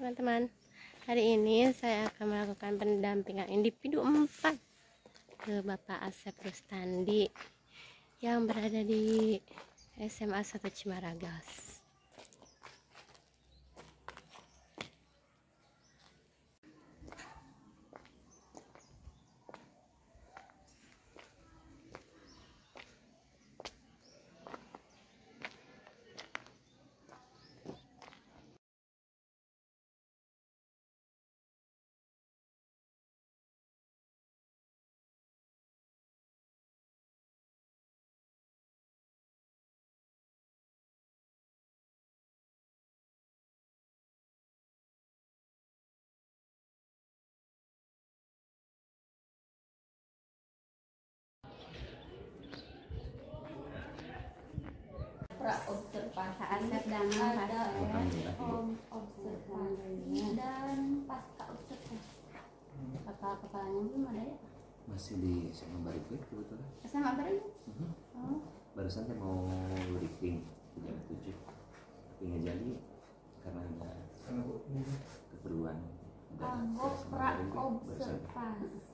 teman-teman. Hari ini saya akan melakukan pendampingan individu 4 ke Bapak Asep Rustandi yang berada di SMA 1 Cimaragas. Observasi Asep dan observasi dan pasca observasi. Apa kepalanya belum ada ya? Masih di SMA Bariklit kebetulan. SMA Bariklit? Oh. Barusan saya mau briefing jam 7 tapi nggak jadi karena ada keperluan dari SMA Bariklit.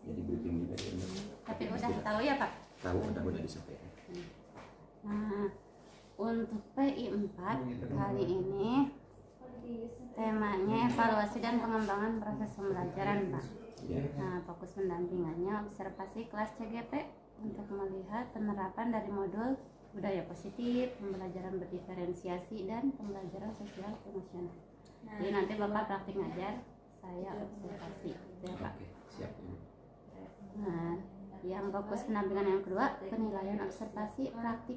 Jadi briefing juga ya. Tapi udah tahu ya Pak? Tahu, udah disampaikan. Nah, untuk PI 4 kali ini temanya evaluasi dan pengembangan proses pembelajaran Pak. Nah, fokus pendampingannya observasi kelas CGP untuk melihat penerapan dari modul budaya positif, pembelajaran berdiferensiasi, dan pembelajaran sosial emosional. Jadi nanti Bapak praktik ngajar, saya observasi ya Pak. Siap. Nah, yang fokus pendampingan yang kedua, penilaian observasi praktik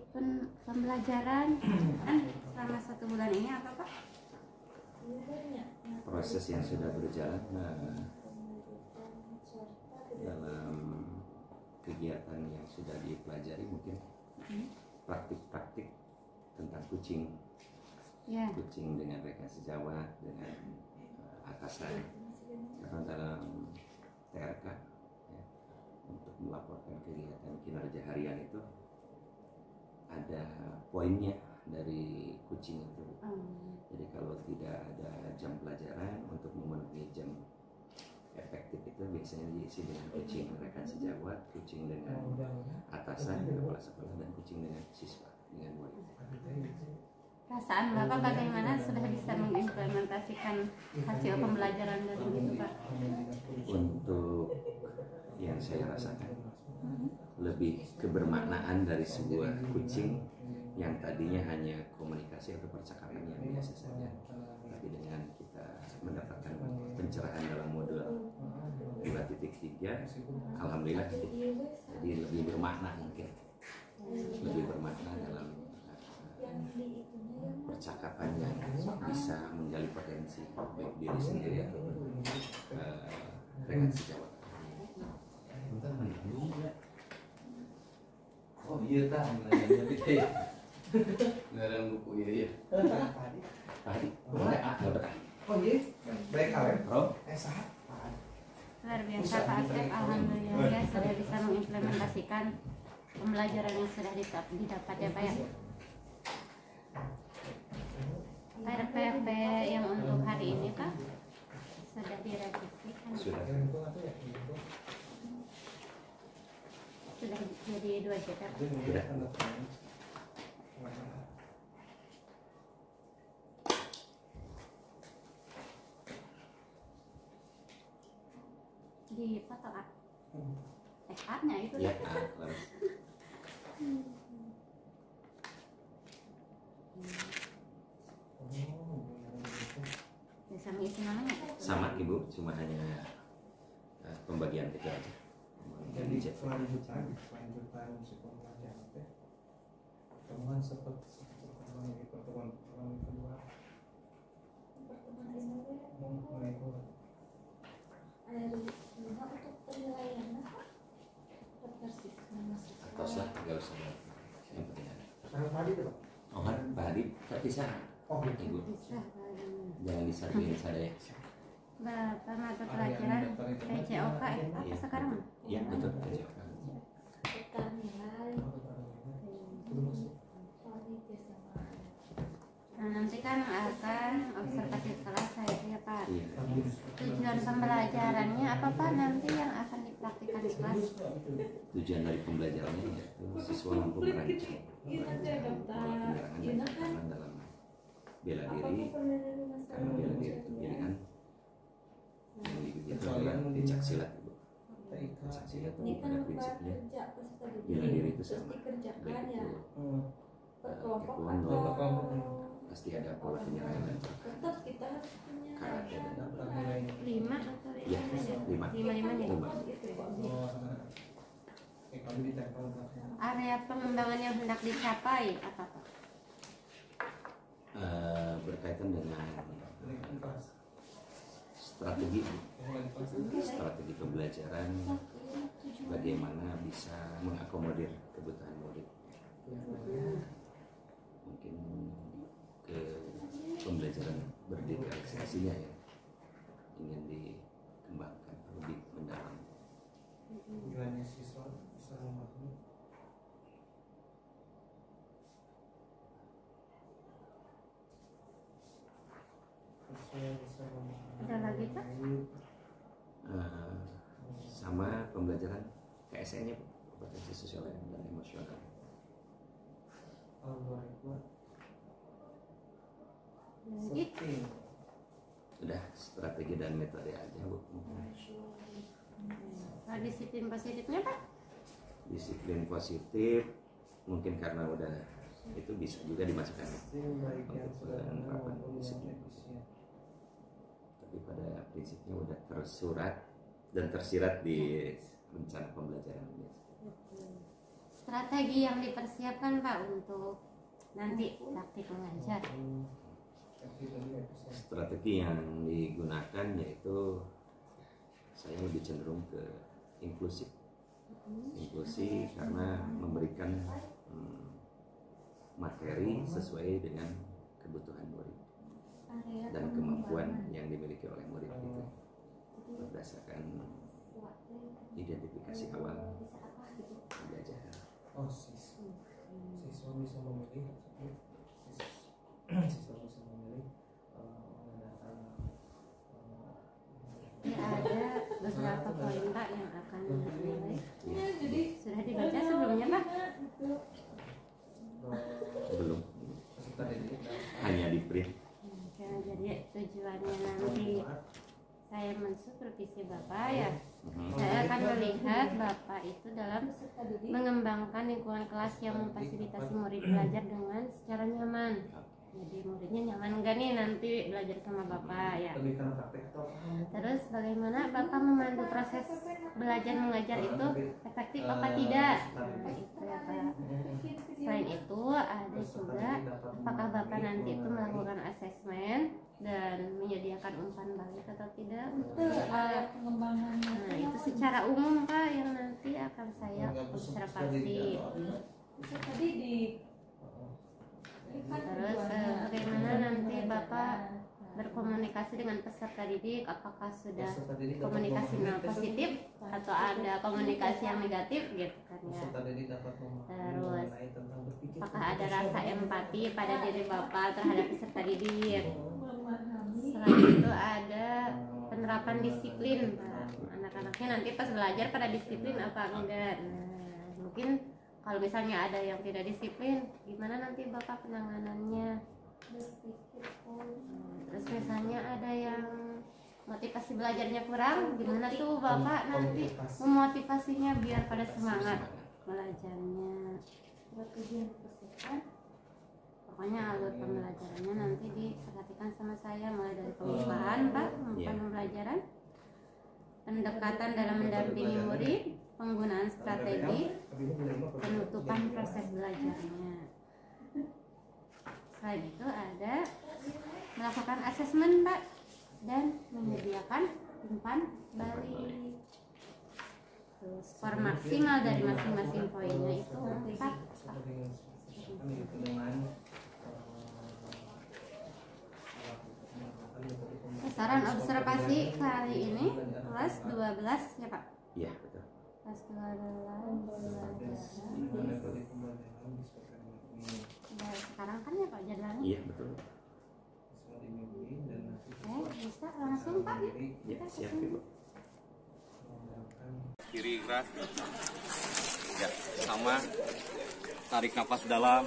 pembelajaran selama 1 bulan ini apa Pak? Proses yang sudah berjalan dalam kegiatan yang sudah dipelajari, mungkin praktik-praktik tentang kucing, kucing dengan rekan sejawat, dengan atasan, karena dalam TRK untuk melaporkan kegiatan kinerja harian itu ada poinnya dari kucing itu. Jadi kalau tidak ada jam pelajaran untuk memenuhi jam efektif itu biasanya diisi dengan kucing rekan sejawat, kucing dengan atasan, kepala sekolah, dan kucing dengan siswa, dengan murid. Perasaan Bapak bagaimana sudah bisa mengimplementasikan hasil pembelajaran dari itu Pak? Untuk yang saya rasakan lebih kebermaknaan dari sebuah kucing yang tadinya hanya komunikasi atau percakapan yang biasa saja, tapi dengan kita mendapatkan pencerahan dalam modul 2.3, alhamdulillah jadi lebih bermakna, mungkin lebih bermakna dalam percakapan yang bisa menggali potensi baik diri sendiri ataupun rekan sejawat. Oh iya tak, nanya kita ya. Ngarang buku ya. Tadi, boleh betah. Oh iya, baik kalian. Bro, Sehat. Luar biasa Pak Asep, alhamdulillah ya sudah bisa mengimplementasikan pembelajaran yang sudah didapat ya Pak ya. RPP yang untuk hari ini Pak sudah direvisikan. Sudah jadi 2 juta. sudah. Di foto A. A-nya itu Ya, bisa mengisi namanya? sama Ibu, cuma hanya pembagian itu aja. Jadi kelanjutan psikologi pertemuan seperti pertemuan di pertemuan kedua. Untuk penilaian Atau lah, nggak usah yang penting ada. Sangat tadi tuh Pak. Oh kan, Pak Hadi, tak bisa. Oh Ibu, Bisa jangan disatuin saya. Bapak mata pelajaran PCOK ya apa sekarang? Ya betul aja. kita nilai Nah nanti kan akan observasi kelas saya ya Pak. Iya. Tujuan pembelajarannya apa Pak nanti yang akan dipraktikkan di kelas? Tujuan dari pembelajarannya yaitu siswa mampu merancang penyerangan dan pertahanan dalam bela diri, karena bela diri itu pilihan. Yang itu adalah pencak silat, Bu. Pencak silat itu pada prinsipnya bela diri itu sama, baik itu taekwondo, pasti ada pola penyerangan dan karate dan apa. 5 atau Ya, 5. 5 area pengembangan yang hendak dicapai apa Pak? Berkaitan dengan strategi pembelajaran, bagaimana bisa mengakomodir kebutuhan murid, mungkin ke pembelajaran berdigitalisasinya ya ingin dikembangkan lebih mendalam. Gimana siswa bisa memahami? Ada lagi Pak? Sama pembelajaran KSN-nya, kompetensi sosial dan emosional. Udah strategi dan metode aja, Bu. Nah, disiplin positifnya Pak? Disiplin positif mungkin karena udah itu bisa juga dimasukkan untuk penerapan disiplin positif. Tapi pada prinsipnya udah tersurat dan tersirat di rencana pembelajaran ini. Strategi yang dipersiapkan Pak untuk nanti praktik mengajar. Strategi yang digunakan yaitu saya lebih cenderung ke inklusif karena memberikan materi sesuai dengan kebutuhan murid dan kemampuan yang dimiliki oleh murid itu berdasarkan identifikasi awal pembelajaran. Oh, siswa bisa memilih, siswa bisa memilih menggunakan Ya, ada beberapa poin Pak yang akan dinilai. Sudah dibaca sebelumnya Pak? Belum, hanya di print. Jadi tujuannya nanti saya mensupervisi Bapak ya. Saya akan melihat Bapak itu dalam mengembangkan lingkungan kelas yang memfasilitasi murid belajar dengan secara nyaman. Jadi muridnya nyaman gak nih nanti belajar sama Bapak ya. Terus bagaimana Bapak memandu proses belajar mengajar itu efektif apa tidak? Nah, itu ya Pak. Selain itu ada juga apakah Bapak nanti itu melakukan asesmen dan menyediakan umpan balik atau tidak untuk pengembangannya. Nah itu secara umum Pak yang nanti akan saya observasi. Tadi di Terus bagaimana nanti Bapak berkomunikasi dengan peserta didik, apakah sudah komunikasi positif atau ada komunikasi yang negatif gitu kan ya. Terus apakah ada rasa empati pada diri Bapak terhadap peserta didik. Selain itu ada penerapan disiplin Pak. Anak-anaknya nanti pas belajar pada disiplin apa enggak. Nah mungkin kalau misalnya ada yang tidak disiplin, gimana nanti Bapak penanganannya? Terus misalnya ada yang motivasi belajarnya kurang, gimana tuh Bapak nanti memotivasinya biar pada semangat belajarnya? Pokoknya alur pembelajarannya nanti diperhatikan sama saya mulai dari pembukaan Pak, pembukaan pembelajaran, pendekatan dalam mendampingi murid, penggunaan strategi, penutupan proses belajarnya. Selain itu ada melakukan asesmen Pak dan menyediakan umpan balik. Skor maksimal dari masing-masing poinnya itu 4. Sasaran observasi kali ini kelas 12 ya Pak? Iya betul. Kelas 12 sekarang kan ya Pak jadwalnya? Iya betul. Bisa langsung keempat ya. Ya, siap Ibu. Kiri gerak. Ya, sama. Tarik nafas dalam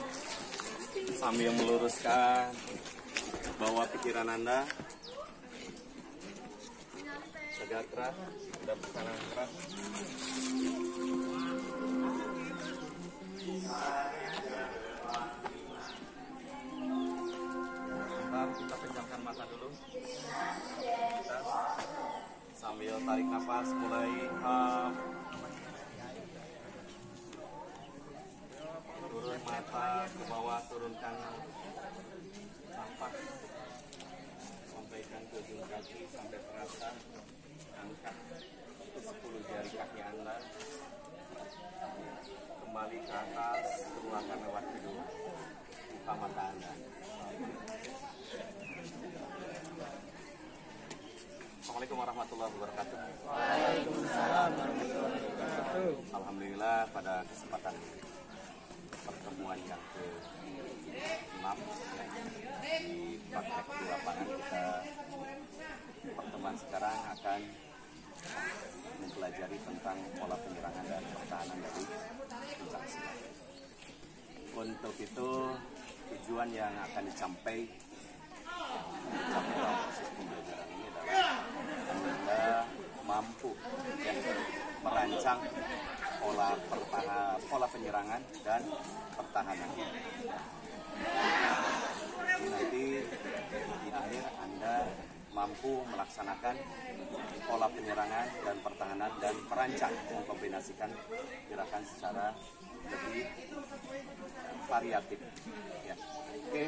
sambil meluruskan bawa pikiran Anda. Tegak keras, dan kanan keras. Bentar, kita pejamkan mata dulu. Kita sambil tarik nafas mulai turun mata ke bawah, turunkan nafas, sampaikan ke ujung kaki sampai terasa. Angkat 10 jari kaki Anda, kembali ke atas, keluarkan lewat hidung, buka mata Anda. Assalamualaikum warahmatullahi wabarakatuh. Waalaikumsalam warahmatullahi wabarakatuh. Alhamdulillah pada kesempatan pertemuan yang ke-6 di praktek di lapangan kita, pertemuan sekarang akan mempelajari tentang pola penyerangan dan pertahanan dari pencak silat. Untuk itu tujuan yang akan dicapai dalam proses pembelajaran ini adalah Anda mampu merancang pola penyerangan dan pertahanan. Nanti di akhir Anda mampu melaksanakan pola penyerangan dan pertahanan dan merancang mengkombinasikan gerakan secara lebih variatif. Ya. Oke,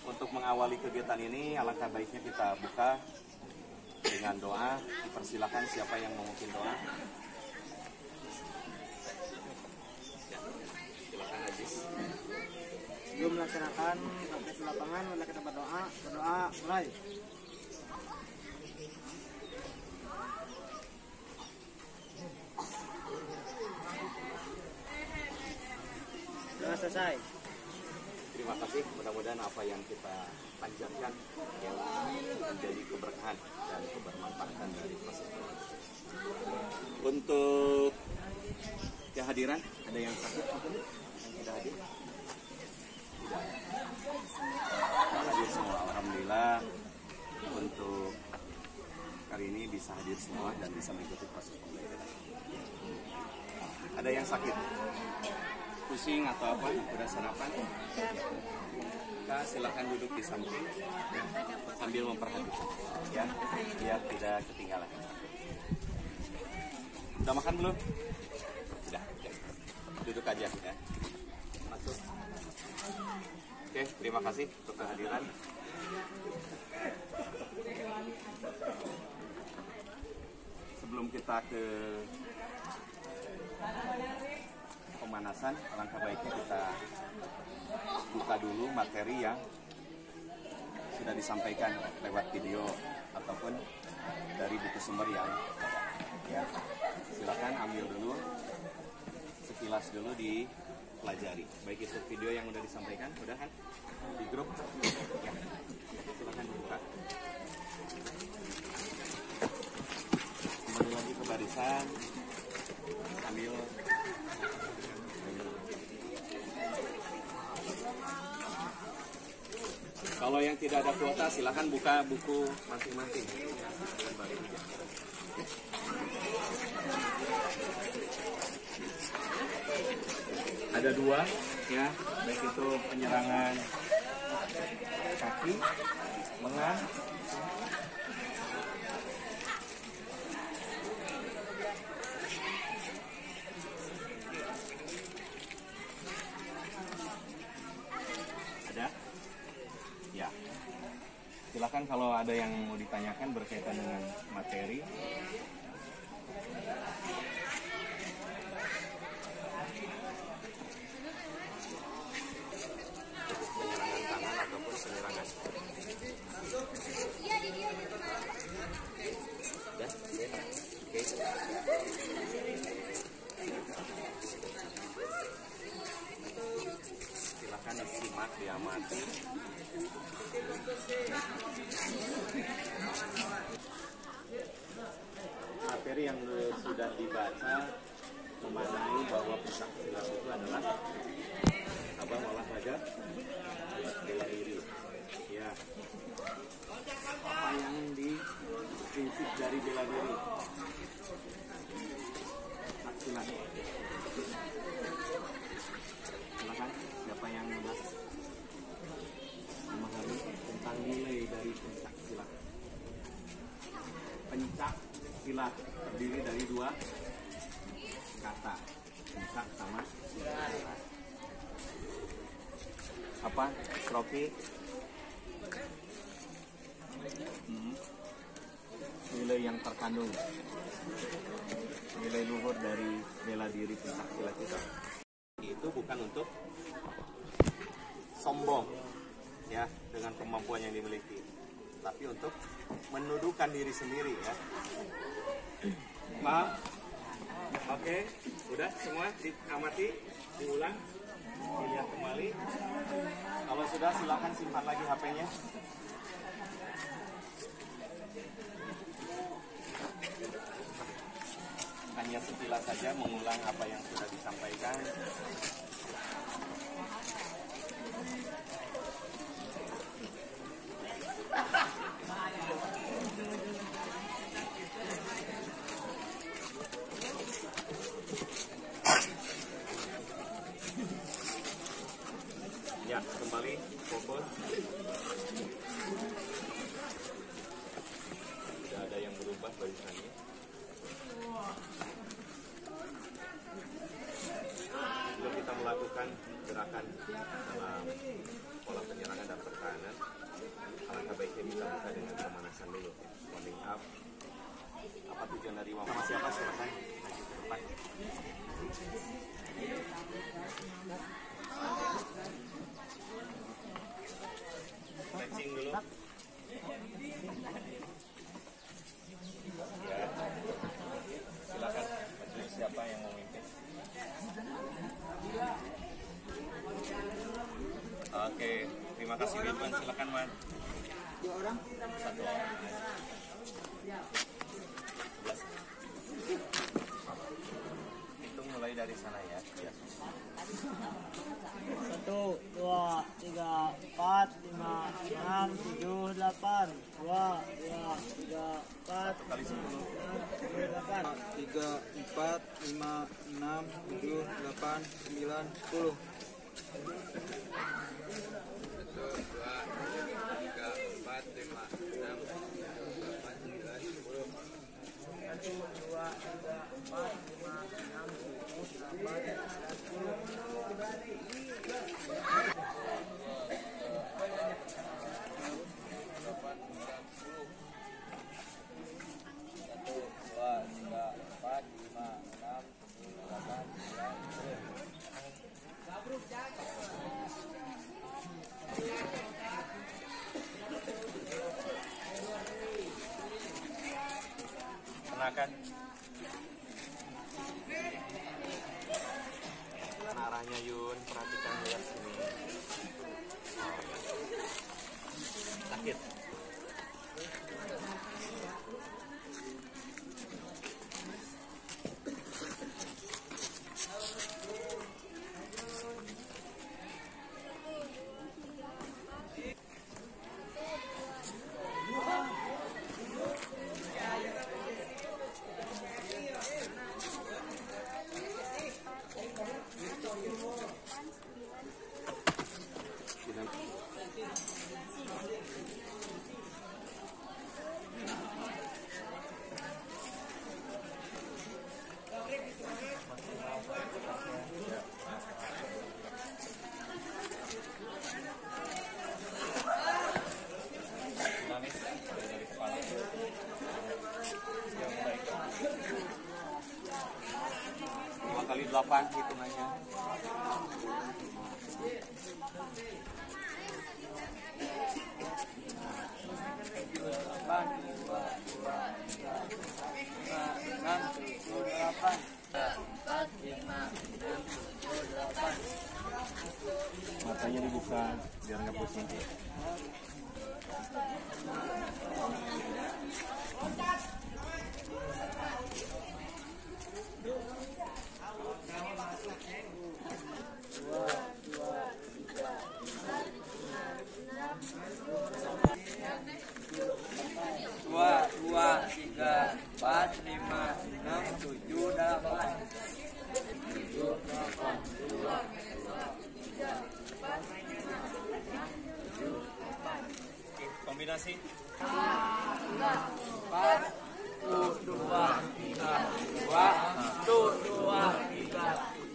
untuk mengawali kegiatan ini alangkah baiknya kita buka dengan doa. Dipersilakan siapa yang memimpin doa. Ya, silakan Aziz. Sebelum melaksanakan praktek di lapangan, mari kita berdoa. Berdoa mulai. Doa selesai. Terima kasih, mudah-mudahan apa yang kita panjatkan yang menjadi keberkahan dan kebermanfaatan dari proses ini. Untuk kehadiran, ada yang sakit mungkin? Yang tidak hadir? Tidak. Hadir semua, alhamdulillah. Untuk kali ini bisa hadir semua dan bisa mengikuti proses pembelajaran. Ada yang sakit? Pusing atau apa? Udah sarapan? Kak, silakan duduk di samping sambil memperhatikan, ya, biar tidak ketinggalan. Udah makan belum? Sudah. Ya. Duduk aja ya. Masuk. Oke, terima kasih untuk kehadiran. Sebelum kita ke pemanasan, alangkah baiknya kita buka dulu materi yang sudah disampaikan lewat video ataupun dari buku sumber yang ya. Silakan ambil dulu, sekilas dulu dipelajari. Baik itu video yang sudah disampaikan, udah kan di grup ya. Silakan dibuka. Kembali lagi ke barisan sambil kalau yang tidak ada kuota silakan buka buku masing-masing. Ada dua ya, baik itu penyerangan kaki, lengan, ada ya. Silakan kalau ada yang mau ditanyakan berkaitan dengan materi. Penyerangan tangan ataupun penyerangan. Ya, oke. Silakan disimak, diamati. materi yang sudah dibaca memaknai bahwa pencak silat itu adalah cabang olahraga bela diri. Ya. Apa yang di prinsip dari bela diri? Pencak silat. Silakan, siapa yang memahami tentang nilai dari pencak silat? Pencak silat terdiri dari dua kata, pencak sama silat. Apa, Rocky? Nilai yang terkandung, nilai luhur dari bela diri pencak silat itu bukan untuk sombong ya dengan kemampuan yang dimiliki, tapi untuk menuduhkan diri sendiri ya. Paham? Oke, udah semua diamati, diulang, dilihat kembali. Kalau sudah silakan simpan lagi HP-nya. Hanya sekilas saja mengulang apa yang sudah disampaikan. Ya, kembali fokus. Tidak ada yang berubah barisannya. Sebelum kita melakukan gerakan dalam pola penyerangan dan pertahanan, alangkah baiknya kita buka dengan pemanasan dulu. Warming up. Apa tujuan dari sama siapa? Silakan maju ke depan. Stretching dulu. Ya. Silakan maju, siapa yang mau mimpin? Oke, terima kasih Ridwan, silakan Man. 2 orang. 1 orang. 11. Hitung mulai dari sana ya. Ya. 1, 2, 3, 4, 5, 6, 7, 8. 2, 3, 4, 1 kali 10. 8. 3, 4, 5, 6, 7, 8, 9, 10. Kenakan. Arahnya Yun, perhatikan lihat sini. Oh, ya. Sakit. Dari kepala. Yang baik. 5 kali 8 hitungannya. Matanya dibuka biar nggak pusing. masing-masing. 1, 2, 3, 1, 2,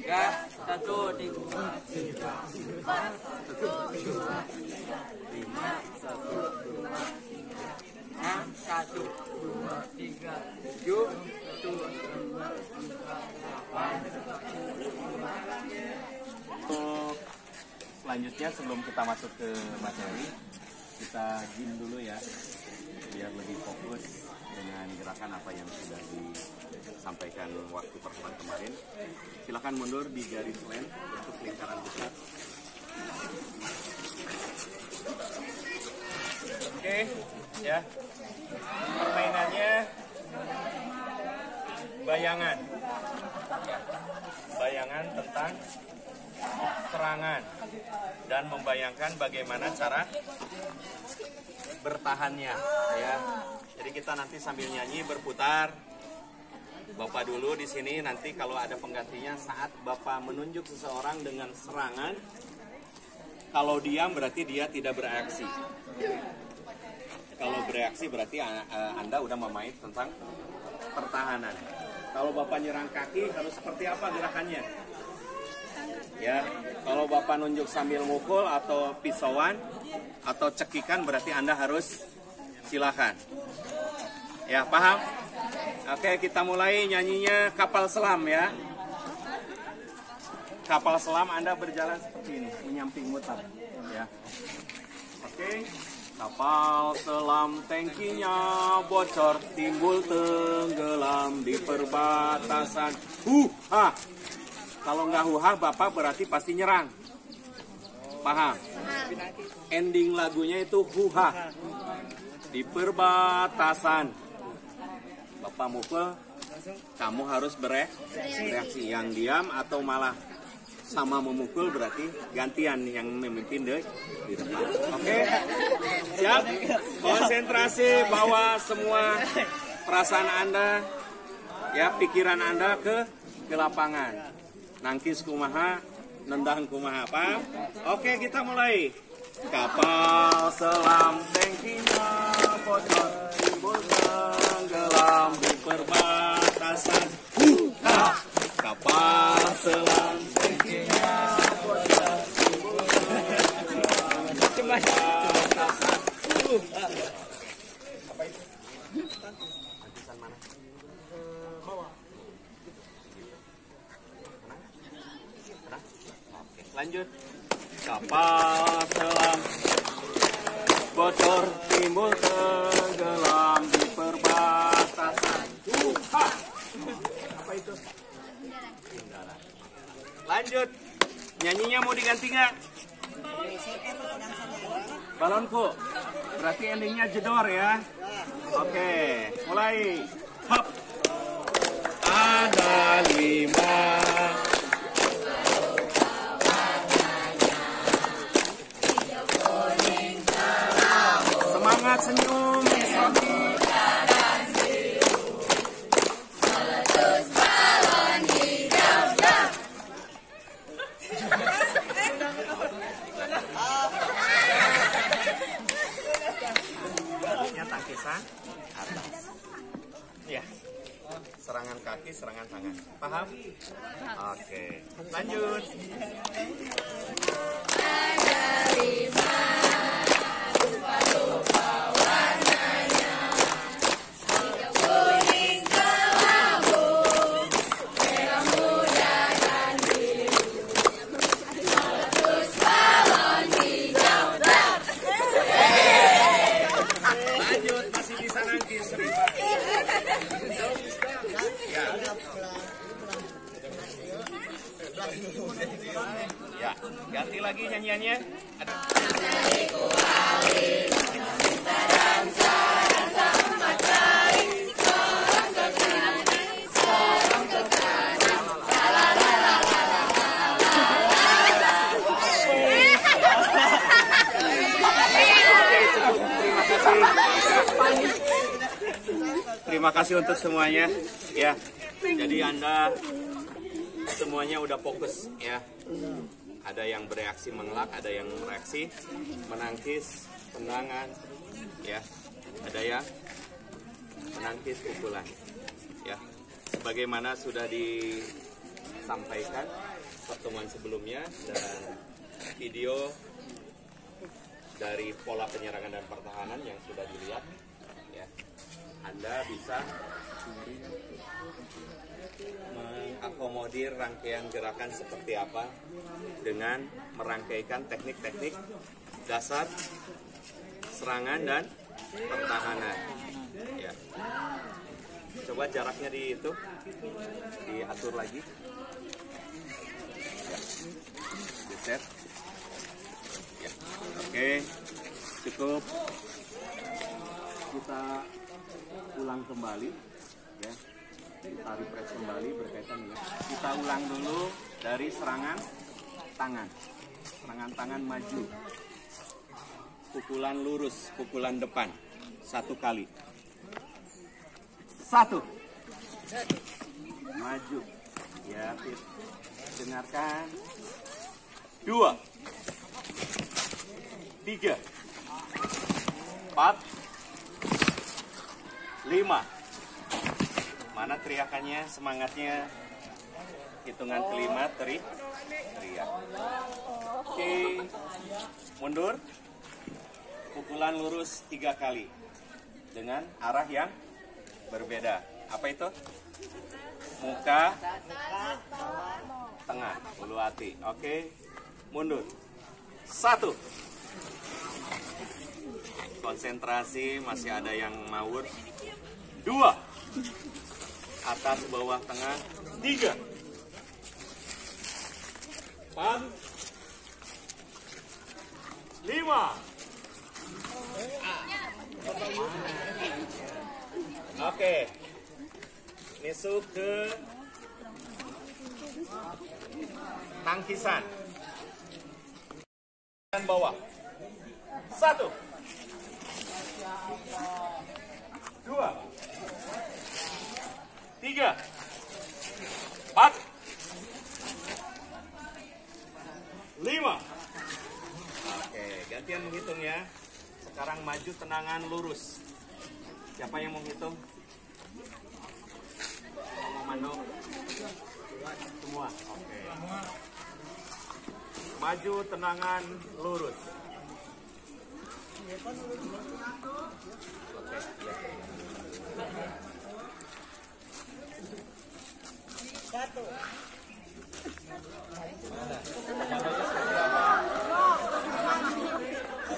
3, 1, Untuk selanjutnya sebelum kita masuk ke materi, kita gym dulu ya, biar lebih fokus dengan gerakan apa yang sudah disampaikan waktu pertemuan kemarin. Silakan mundur di garis lem untuk lingkaran besar. Oke, ya. Permainannya bayangan. Bayangan tentang serangan dan membayangkan bagaimana cara bertahannya, ya. Jadi kita nanti sambil nyanyi berputar. Bapak dulu di sini, nanti kalau ada penggantinya saat Bapak menunjuk seseorang dengan serangan, kalau diam berarti dia tidak bereaksi. Kalau bereaksi berarti Anda udah memain tentang pertahanan. Kalau Bapak nyerang kaki harus seperti apa gerakannya? Ya, kalau Bapak nunjuk sambil mukul atau pisauan atau cekikan berarti Anda harus silakan. Ya, paham? Oke, kita mulai nyanyinya kapal selam ya. Kapal selam Anda berjalan seperti ini, menyamping mutar ya. Oke. Kapal selam tangkinya bocor, timbul tenggelam di perbatasan. Huha. Kalau nggak huha, Bapak berarti pasti nyerang. Paham? Ending lagunya itu huha. Di perbatasan. Bapak mukul, kamu harus bereaksi. Yang diam atau malah sama memukul berarti gantian yang memimpin di depan. Oke? Siap? Konsentrasi, bawa semua perasaan Anda, ya, pikiran Anda ke lapangan. Nangkis kumaha, nendang kumaha, paham? Oke, kita mulai. Kapal selam tangkinya bocor, timbul tenggelam di perbatasan. Kapal selam tangkinya bocor, timbul tenggelam di perbatasan. Apa itu? Batasan mana? Bawah. Oke, lanjut. Kapal selam bocor, timbul tenggelam di perbatasan. Apa itu? Lanjut. Nyanyinya mau diganti nggak? Balonku. Berarti endingnya jedor ya. Oke, mulai. Hop. Ada 5. Semangat, senyum, Sofi. Meletus balon hijau. Bentuknya tangkisan atas. Ya. Serangan kaki, serangan tangan. Paham? Oke. Lanjut. Ada 5. Lupa-lupa warnanya, hijau kuning kelabu, merah muda dan biru, meletus balon hijau. Lanjut, masih bisa nangkis, Rifa. Ya, ganti lagi nyanyiannya. Ada. Terima kasih untuk semuanya ya. Jadi Anda semuanya udah fokus ya. Ada yang bereaksi mengelak, ada yang bereaksi menangkis, tendangan, ya. Ada yang menangkis pukulan, ya. Sebagaimana sudah disampaikan pertemuan sebelumnya dan video dari pola penyerangan dan pertahanan yang sudah dilihat, ya. Anda bisa mengakomodir rangkaian gerakan seperti apa dengan merangkaikan teknik-teknik dasar serangan dan pertahanan, ya. Coba jaraknya diatur lagi, ya. Diset, ya. Oke, cukup. Kita ulang kembali, ya. Kita refresh kembali berkaitan dengan, kita ulang dulu dari serangan tangan. Serangan tangan maju, pukulan lurus, pukulan depan, 1 kali. 1, maju, ya, dengarkan. 2, 3, 4, 5. Mana teriakannya, semangatnya? Hitungan kelima teriak. Oke, mundur. Pukulan lurus 3 kali dengan arah yang berbeda. Apa itu? Muka, tengah, ulu hati. Oke, mundur. 1. Konsentrasi, masih ada yang ngawur. 2. Atas, bawah, tengah. 3. 4. 5. Oke. Masuk ke tangkisan. Dan bawah. 1. 2. 3. 4. 5. Oke, gantian menghitung ya. Sekarang maju, tenangan lurus. Siapa yang mau menghitung? Komando. Semua. Oke. Maju, tenangan lurus. Oke, ya. 1.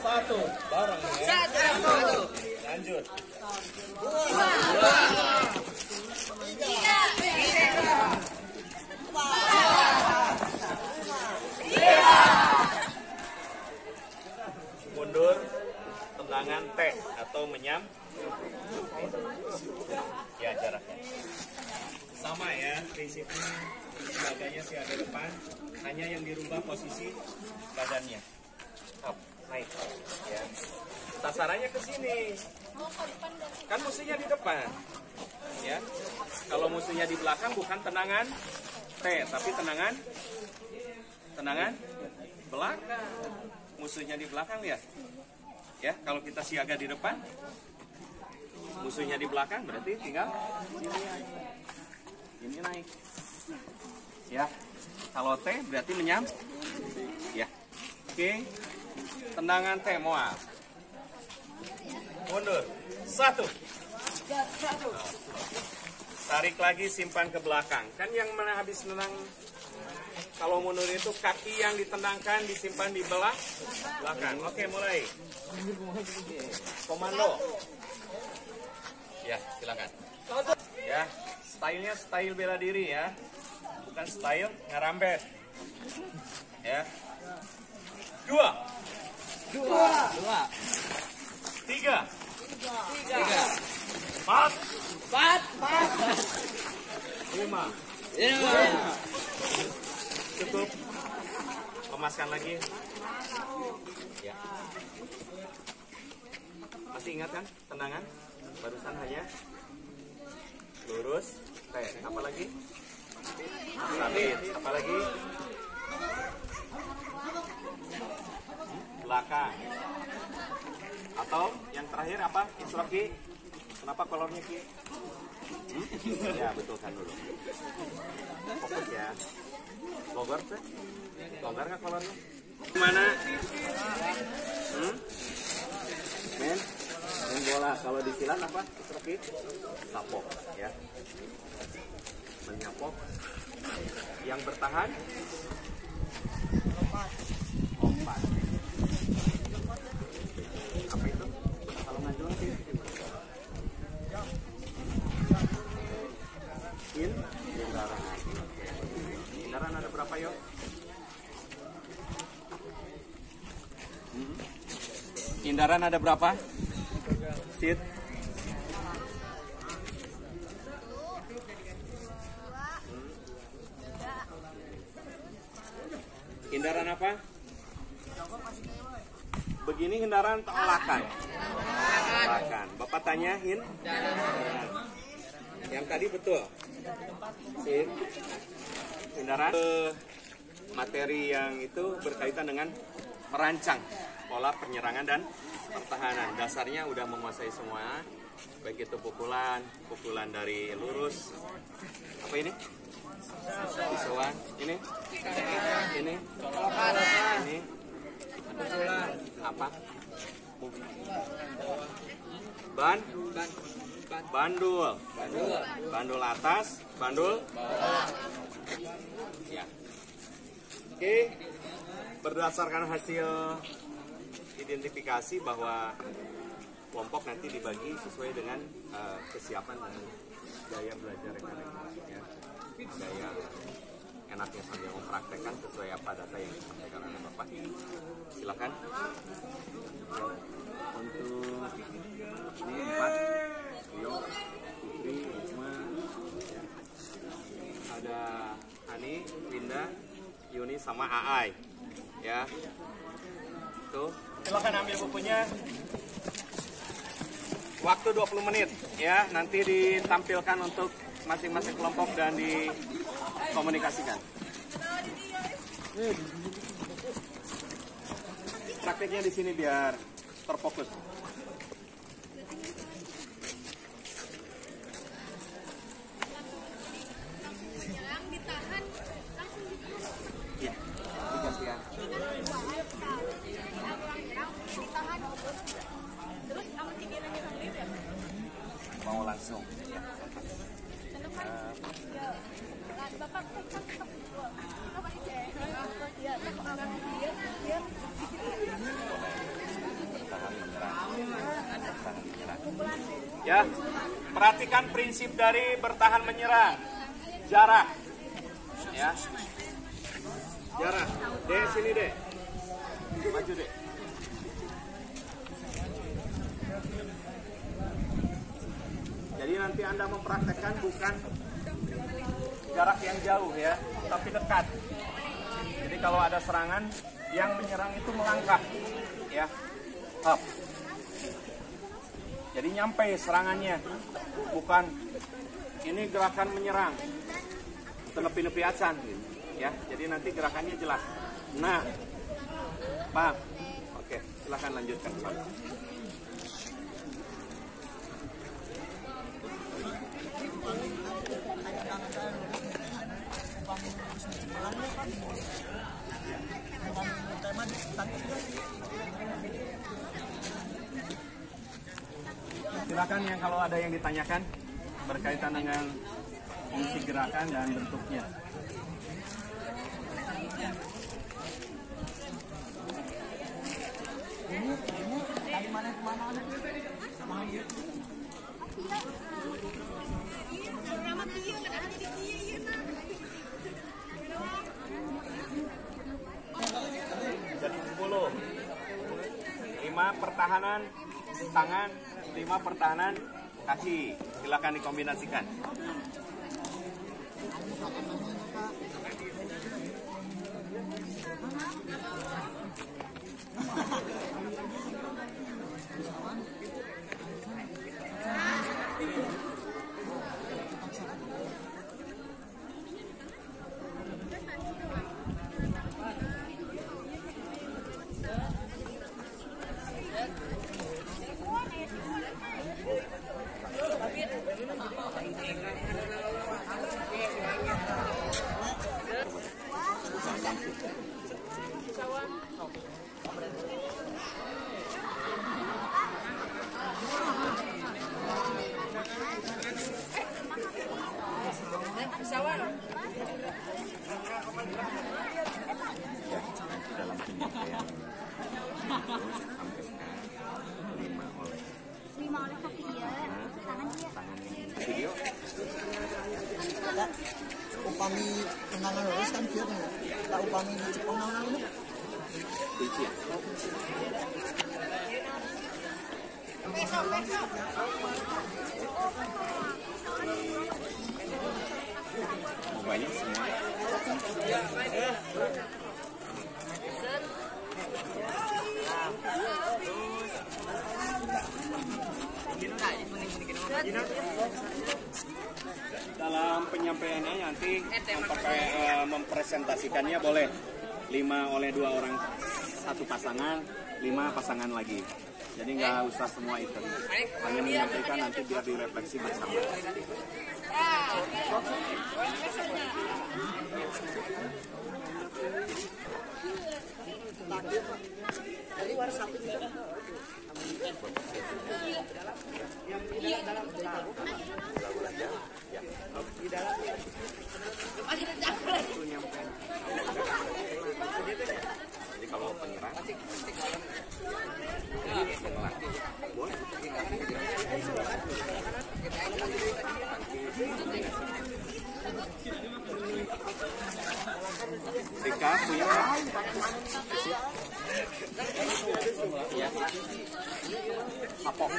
Satu, bareng ya. 1. Lanjut. 2. 3. Mundur, tendangan T atau menyam. Ya, jaraknya sama ya, prinsipnya baganya sih ada depan, hanya yang dirubah posisi badannya. Up, naik ya. Sasarannya ke sini. Kan musuhnya di depan. Ya. Kalau musuhnya di belakang bukan tenangan T, tapi tenangan belakang. Musuhnya di belakang ya. Ya, kalau kita siaga di depan, musuhnya di belakang berarti tinggal ini naik. Ya. Kalau T berarti menyam. Ya. Oke. Tendangan T moal. Mundur. 1. Tarik lagi, simpan ke belakang. Kan yang mana habis menang, kalau mundur itu kaki yang ditendangkan disimpan di belakang. Oke, mulai. Komando. Ya, silakan. Ya, stylenya style bela diri ya. Bukan style ngarambet. Ya. 2. 3. 4. 5. Cukup. Kemaskan lagi. Ya. Masih ingat kan tendangan? Barusan hanya lurus. Apa lagi? Sabit. Apa lagi? Belakang. Atau yang terakhir apa? Isra Ki? Kenapa kolornya Ki? Ya betulkan dulu. Fokus ya. Longgar sih? Longgar nggak kolornya? Mana? Main bola. Kalau di silat apa? Isra Ki? Sapok ya. Menyapok. Yang bertahan? Lompat. Apa itu? Kalau ngajung sih. Hindaran. Hindaran ada berapa yo? Hindaran ada berapa? Sit. Hindaran apa? Begini hindaran atau olakan? Olakan. Bapak tanya yang tadi betul. Sip. Hindaran materi yang itu berkaitan dengan merancang pola penyerangan dan pertahanan. Dasarnya udah menguasai semua. Baik itu pukulan dari lurus. Apa ini? Pisauan. Ini. Apa? Bandul atas, bandul bawah. Ya. Oke. Berdasarkan hasil identifikasi bahwa kelompok nanti dibagi sesuai dengan kesiapan dan gaya belajar rekan-rekan ya. Gaya enaknya sambil mempraktekkan sesuai apa data yang disampaikan oleh Bapak. Silakan. Untuk ini 4, Rio, Putri, Risma, ada Ani, Linda, Yuni sama Aai, ya. Tuh, silakan ambil bukunya. Waktu 20 menit, ya. Nanti ditampilkan untuk masing-masing kelompok dan dikomunikasikan. Prakteknya di sini biar terfokus. Ya, dikasih ya. Mau langsung. Ya. Ya, perhatikan prinsip dari bertahan menyerang. Jarak. Ya. Jarak. Dek, sini dek. Maju dek. Jadi nanti Anda mempraktekkan bukan jarak yang jauh ya, tapi dekat. Jadi kalau ada serangan, yang menyerang itu melangkah. Ya. Up. Jadi nyampe serangannya, bukan ini gerakan menyerang, nepi-nepi acan, ya. Jadi nanti gerakannya jelas. Nah, paham? Oke, silahkan lanjutkan. Silakan yang kalau ada yang ditanyakan berkaitan dengan fungsi gerakan dan bentuknya. Jadi 10. 5 pertahanan tangan, 5 pertahanan kaki. Silakan dikombinasikan. Dalam penyampaian Lima oleh kopi ya, tangan dia. video Upami tenangan lurus kan dia kan. Tak upami di Jepang itu. kunci ya. Mau banyak semua. Dalam penyampaiannya nanti mempresentasikannya boleh 5 oleh 2 orang satu pasangan, 5 pasangan lagi. Jadi nggak usah semua itu. Hanya menyampaikan nanti biar direfleksi bersama. Jadi kalau penyerang boleh. Rika punya ya. Apok.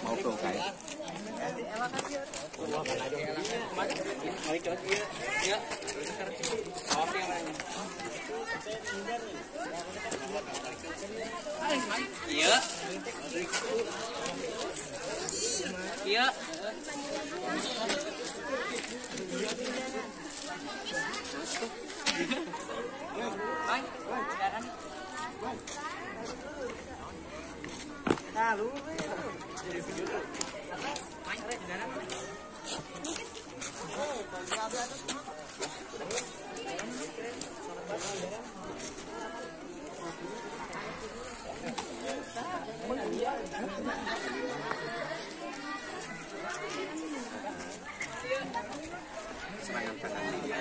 Mau tuh kayak. Iya. Iya. Serangan kanan dia.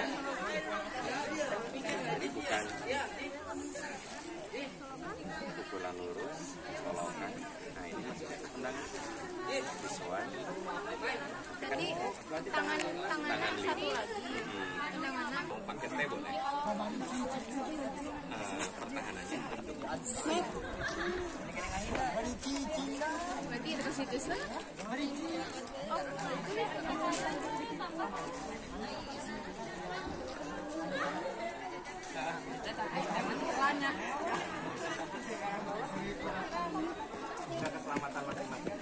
Jadi bukan pukulan lurus, colokan. Nah ini masih ada tendangan. Visual. Tangan satu lagi. Mau pakai T boleh. Pertahanannya. Berarti itu ke situ sih? Keselamatan masing-masing.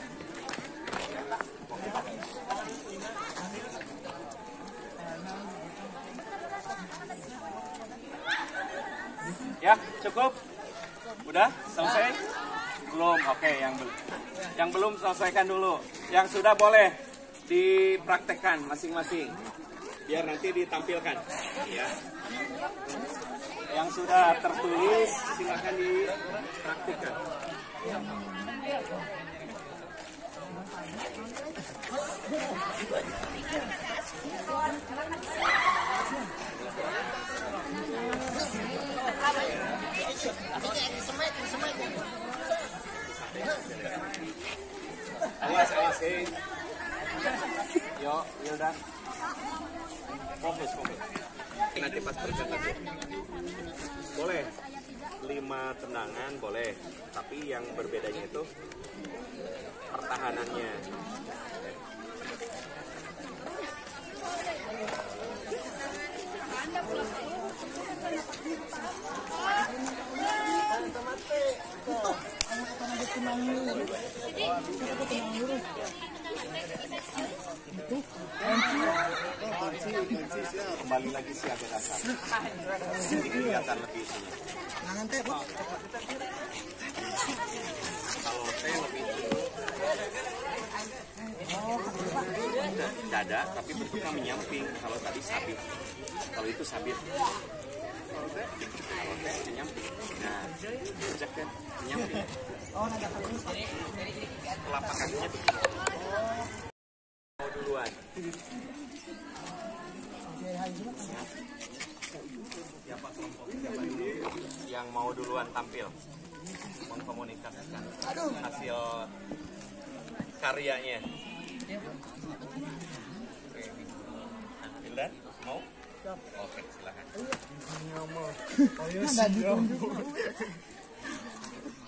Ya, cukup. Udah selesai? Belum. Oke, yang belum selesaikan dulu. Yang sudah boleh dipraktekkan masing-masing. Biar nanti ditampilkan, ya. Yang sudah tertulis silakan dipraktikkan. Awas, Yo, Yildan. Fokus. Nanti pas presentasi. Boleh 5 tendangan boleh, tapi yang berbedanya itu pertahanannya. Kembali lagi siaga dasar. Jadi kelihatan lebih sini. Kalau teh lebih dada, tapi bentuknya menyamping. Kalau tadi sabit. Kalau itu sabit. Kalau teh menyamping. Nah, cek kan menyamping. Telapak kakinya begini. Mau duluan. Siapa kelompok siapa dulu yang mau duluan tampil mengkomunikasikan hasil karyanya? Hildan mau? Oke, silakan.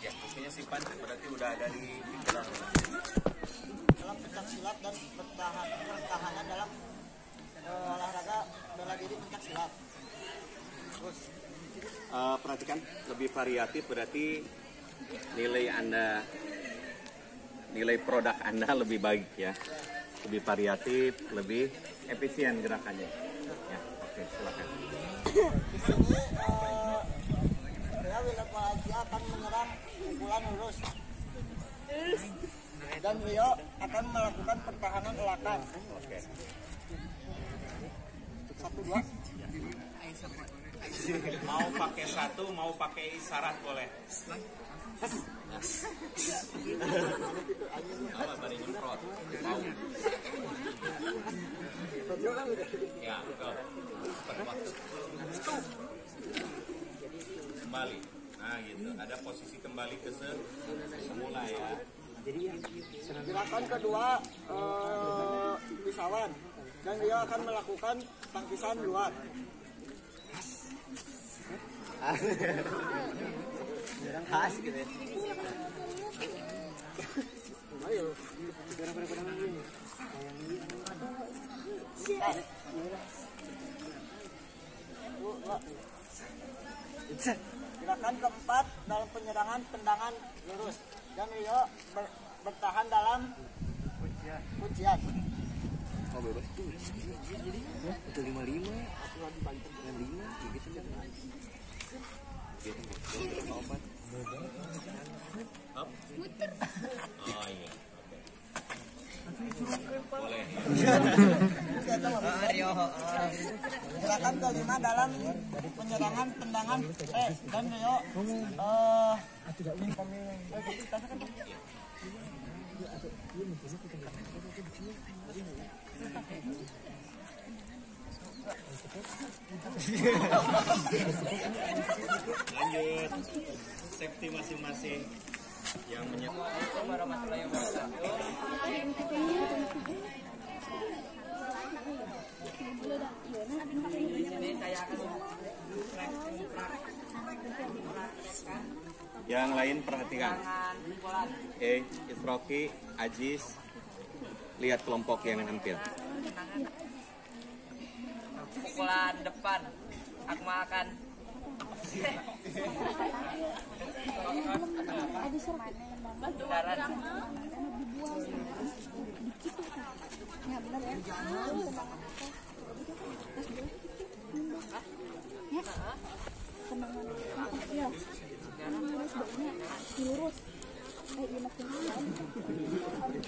Ya, mestinya simpan berarti udah ada di pikiran. Dalam pencak silat dan pertahanan dalam olahraga bela diri pencak silat. Terus Perhatikan, lebih variatif berarti nilai produk Anda lebih baik ya. Lebih variatif, lebih efisien gerakannya. Ya, oke, silakan. di sini saya William Walaji akan menyerang pukulan lurus. Dan Rio akan melakukan pertahanan elakan. Oke. 1, 2. Mau pakai satu, mau pakai isyarat boleh. Apa bari nyemprot? Mau. Ya, betul. Pada waktu. Kembali. Nah, gitu. Ada posisi kembali ke semula ya. Gerakan kedua pisauan. Dan Rio akan melakukan tangkisan luar. Khas gitu ya. Ayo. Gerakan keempat dalam penyerangan tendangan lurus. Dan Rio bertahan dalam kuncian. Oh bebas tuh. Itu 55. Aku lagi balik dengan 5 gitu kan. Oh iya. Boleh. Gerakan kelima dalam penyerangan tendangan dan Rio Lanjut. Safety masing-masing yang Yang lain perhatikan. Isroki, Ajis, lihat kelompok yang hampir. Pukulan depan, Akma akan darat.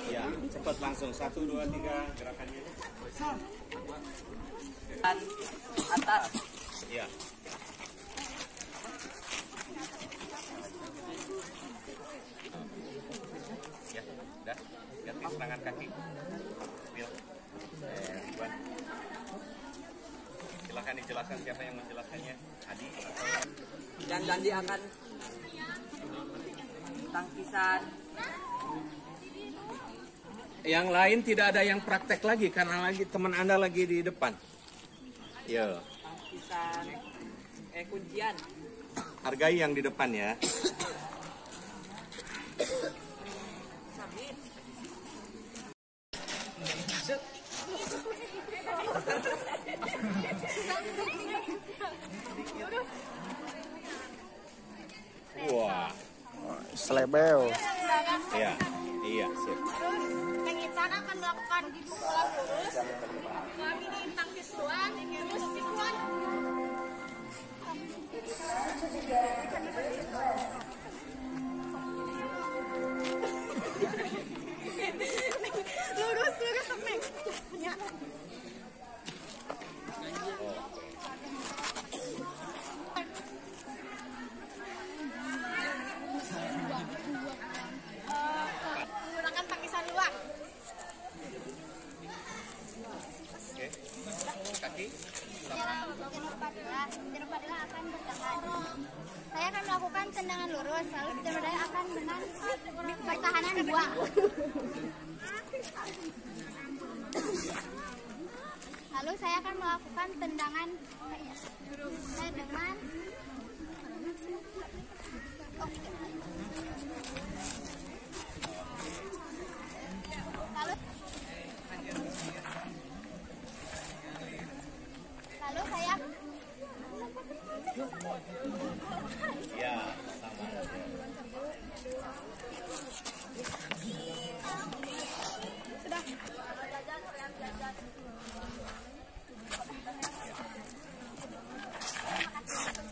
Ya, cepat langsung 1, 2, 3 gerakannya. Atas. Ya. Ya, dah. Ganti serangan kaki. Bil. Iwan. Silakan dijelaskan siapa yang menjelaskannya. Adi. Dan Dandi akan tangkisan. Yang lain tidak ada yang praktek lagi karena lagi teman Anda lagi di depan. Ya. Tangkisan. Kuncian. Hargai yang di depan ya. Samit. Wah. Selebel. Iya. Iya, sip. Yang hitam Tuhan akan melakukan pukulan lurus. Kami di tangkis Tuhan, terus Tuhan. Lurus Nek. Menggunakan tangisan luar. Oke. Kaki. Petir Fadilah akan bertahan. Saya akan melakukan tendangan lurus, lalu Petir Fadilah akan menang pertahanan 2. Lalu saya akan melakukan tendangan dengan lalu saya Ya, sama.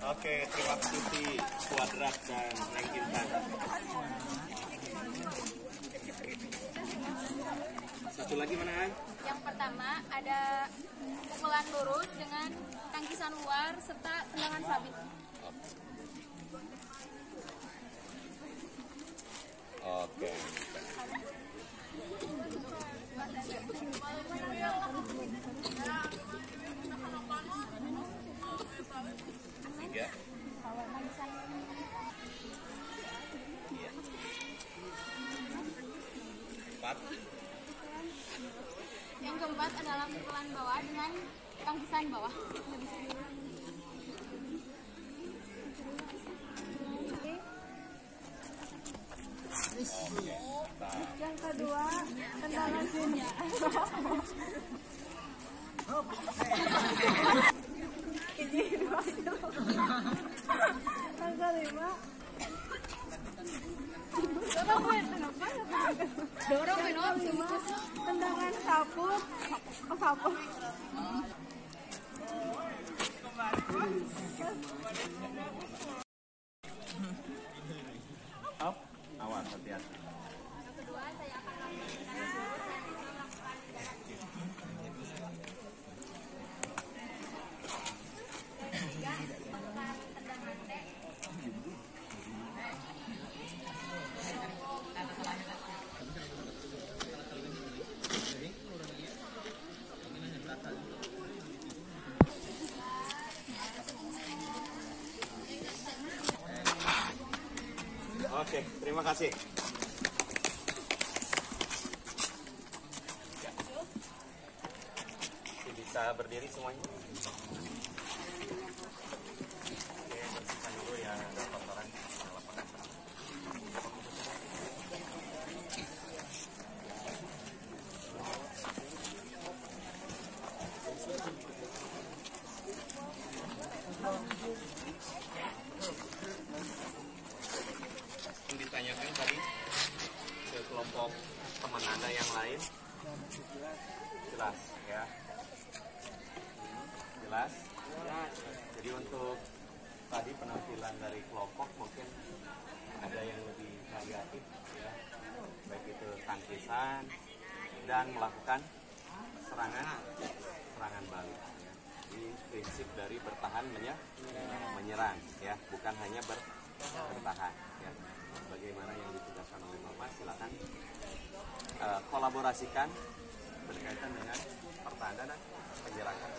Oke, terima kasih Kuadrat dan Neng Intan. Satu lagi mana, An? yang pertama ada pukulan lurus dengan tangkisan luar serta tendangan sabit. Oke. Tiga. Iya. 4. Yang keempat adalah pukulan bawah dengan tangkisan bawah. Yang kedua, tendangan punya. Yang kelima, Dorong tendangan sapu. Sapu. Up. Awas, hati-hati. kedua saya akan Oke, terima kasih. Bisa berdiri semuanya. Oke, bersihkan dulu ya, ada kotoran yang lapangan. Yang ditanyakan tadi ke kelompok teman Anda yang lain, jelas ya. Jelas. Jadi untuk tadi penampilan dari kelompok mungkin ada yang lebih variatif ya, baik itu tangkisan dan melakukan serangan balik ya. Jadi prinsip dari bertahan menyerang ya, bukan hanya bertahan ya. Bagaimana yang ditugaskan oleh Bapak, silakan kolaborasikan berkaitan dengan pertahanan dan penyerangan.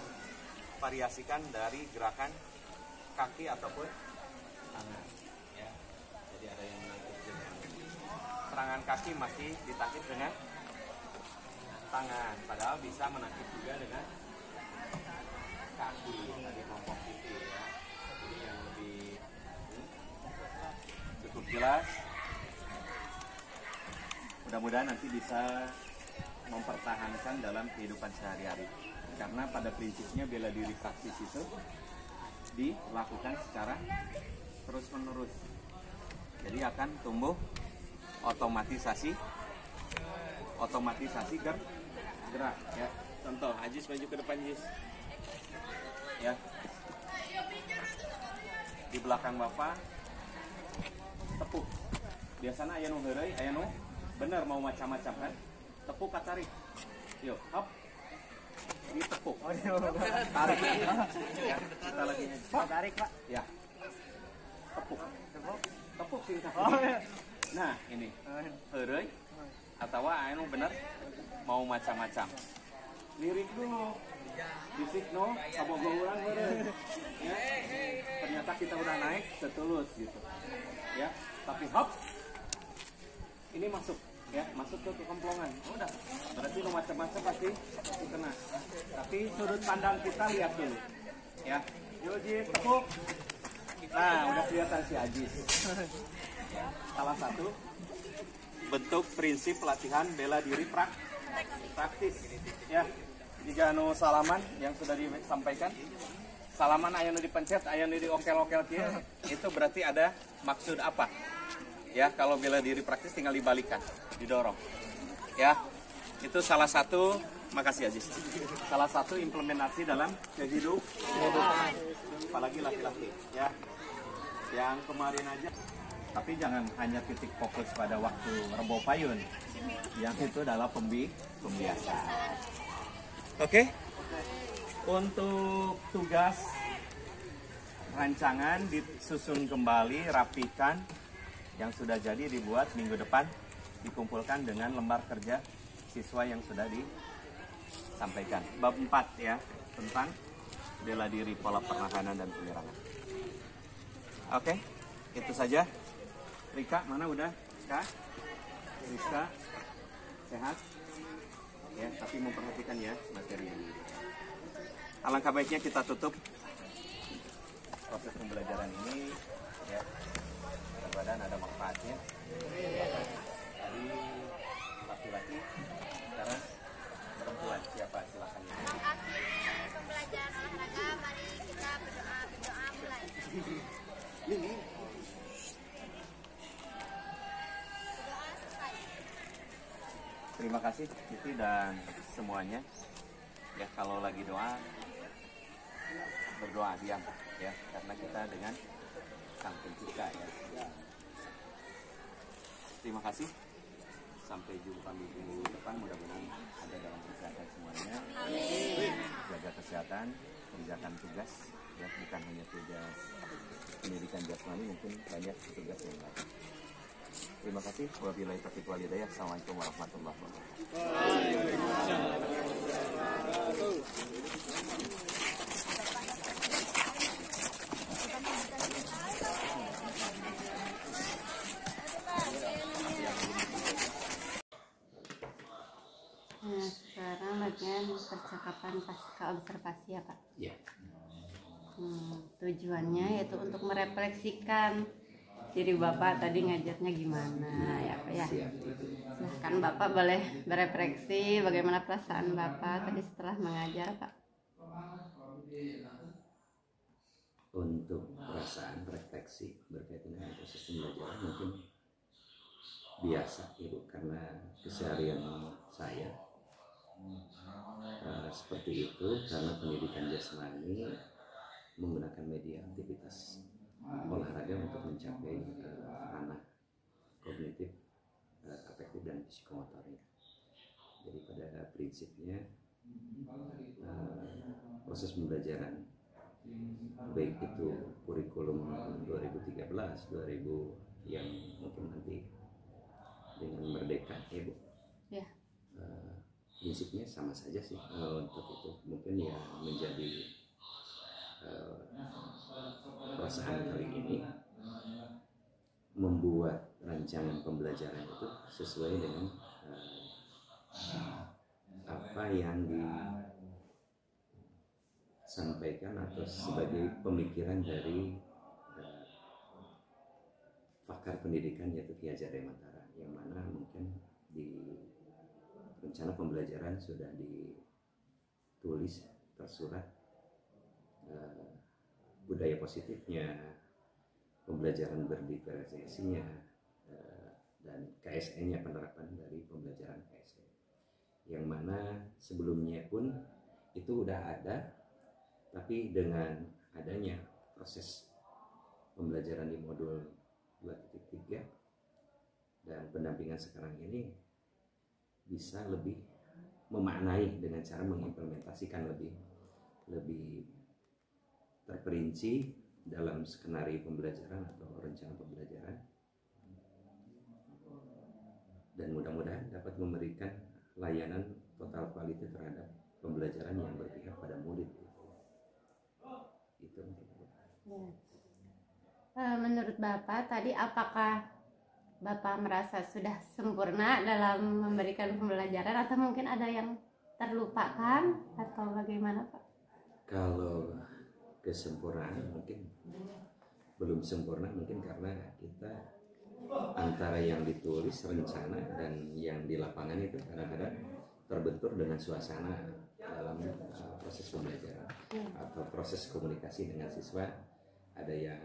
Variasikan dari gerakan kaki ataupun tangan ya. Jadi ada yang menangkis dengan serangan kaki masih ditangkis dengan tangan, padahal bisa menangkis juga dengan kaki. Tadi kelompok pipi ya. Jadi yang lebih cukup jelas. Mudah-mudahan nanti bisa mempertahankan dalam kehidupan sehari-hari. Karena pada prinsipnya bela diri praktis itu dilakukan secara terus-menerus. Jadi akan tumbuh otomatisasi gerak ya. Contoh, Ajis maju ke depan, Ajis. Ya. Di belakang Bapak tepuk. Biasanya aya nu heureuy, aya nu bener mau macam-macam kan. Tepuk tarik. Yuk, hop. Ditepuk. Tarik. Ya, kita lagi. Tarik, Pak. Ya. Tepuk. Tepuk sih. Nah, ini. Heureuy atau anu bener mau macam-macam. Lirik dulu. Bisik no, sabogoh urang bener. Ya. Ternyata kita udah naik setulus gitu. Ya, tapi hop. Ini masuk ya, masuk ke kemplongan. Udah. Berarti no macam-macam pasti kena. Tapi sudut pandang kita lihat dulu. Ya. Yuk, Jis, tepuk. Nah, udah kelihatan si Ajis. Ya, salah satu bentuk prinsip latihan bela diri praktis. Ya, jika anu salaman yang sudah disampaikan, salaman aya nu dipencet, aya nu diokel-okel kieu, itu berarti ada maksud apa? Ya, kalau bela diri praktis tinggal dibalikan, didorong. Ya, itu salah satu. Makasih Ajis. Salah satu implementasi dalam kehidupan, apalagi laki-laki. Ya, yang kemarin aja. Tapi jangan hanya titik fokus pada waktu rebo payun. Yang itu adalah pembiasaan. Oke? Untuk tugas rancangan disusun kembali, rapikan. Yang sudah jadi dibuat minggu depan. Dikumpulkan dengan lembar kerja siswa yang sudah disampaikan. Bab 4 ya, tentang bela diri, pola pertahanan dan penyerangan. Oke, itu saja. Rika, mana udah? Kak? Rizka? Sehat? Ya, tapi memperhatikan ya materinya. Alangkah baiknya kita tutup proses pembelajaran ini ya. Mudah-mudahan ada manfaatnya. Tadi laki-laki, sekarang perempuan. Siapa? Silakan. Pembelajaran olahraga, mari kita berdoa mulai. Ini. Terima kasih Siti dan semuanya. Ya, kalau lagi doa, berdoa diam ya, karena kita dengan Sang Pencipta ya. Terima kasih. Sampai jumpa minggu depan, mudah-mudahan ada dalam kesehatan semuanya. Jaga kesehatan, kerjakan tugas ya, bukan hanya tugas pendidikan jasmani, mungkin banyak tugas yang lain. Terima kasih. Wabillahi taufiq wal hidayah. Assalamualaikum warahmatullahi wabarakatuh. Nah, sekarang bagian percakapan pasca observasi ya Pak. Ya. Tujuannya yaitu untuk merefleksikan diri Bapak tadi ngajarnya gimana ya Pak ya. Silahkan Bapak boleh berefleksi bagaimana perasaan Bapak tadi setelah mengajar Pak. Untuk perasaan refleksi berkaitan dengan proses pembelajaran mungkin biasa Ibu, karena keseharian saya seperti itu, karena pendidikan jasmani menggunakan media aktivitas olahraga untuk mencapai ranah kognitif, afektif dan psikomotorik. Jadi pada prinsipnya proses pembelajaran baik itu kurikulum 2013, 2000 yang mungkin nanti dengan merdeka ya Bu. Ya. Prinsipnya sama saja sih untuk itu. Mungkin ya menjadi perasaan kali ini membuat rancangan pembelajaran itu sesuai dengan apa yang disampaikan atau sebagai pemikiran dari pakar pendidikan yaitu Ki Hajar Dewantara, yang mana mungkin di rencana pembelajaran sudah ditulis tersurat budaya positifnya, pembelajaran berdiferensiasinya, dan KSN-nya, penerapan dari pembelajaran KSN. yang mana sebelumnya pun itu udah ada, tapi dengan adanya proses pembelajaran di modul 2.3 dan pendampingan sekarang ini bisa lebih memaknai dengan cara mengimplementasikan lebih terperinci dalam skenario pembelajaran atau rencana pembelajaran, dan mudah-mudahan dapat memberikan layanan total quality terhadap pembelajaran yang berpihak pada murid. Itu mungkin. Menurut Bapak tadi, apakah Bapak merasa sudah sempurna dalam memberikan pembelajaran atau mungkin ada yang terlupakan atau bagaimana Pak? Kalau kesempurnaan mungkin belum sempurna, mungkin karena kita antara yang ditulis rencana dan yang di lapangan itu kadang-kadang terbentur dengan suasana dalam proses pembelajaran atau proses komunikasi dengan siswa. Ada yang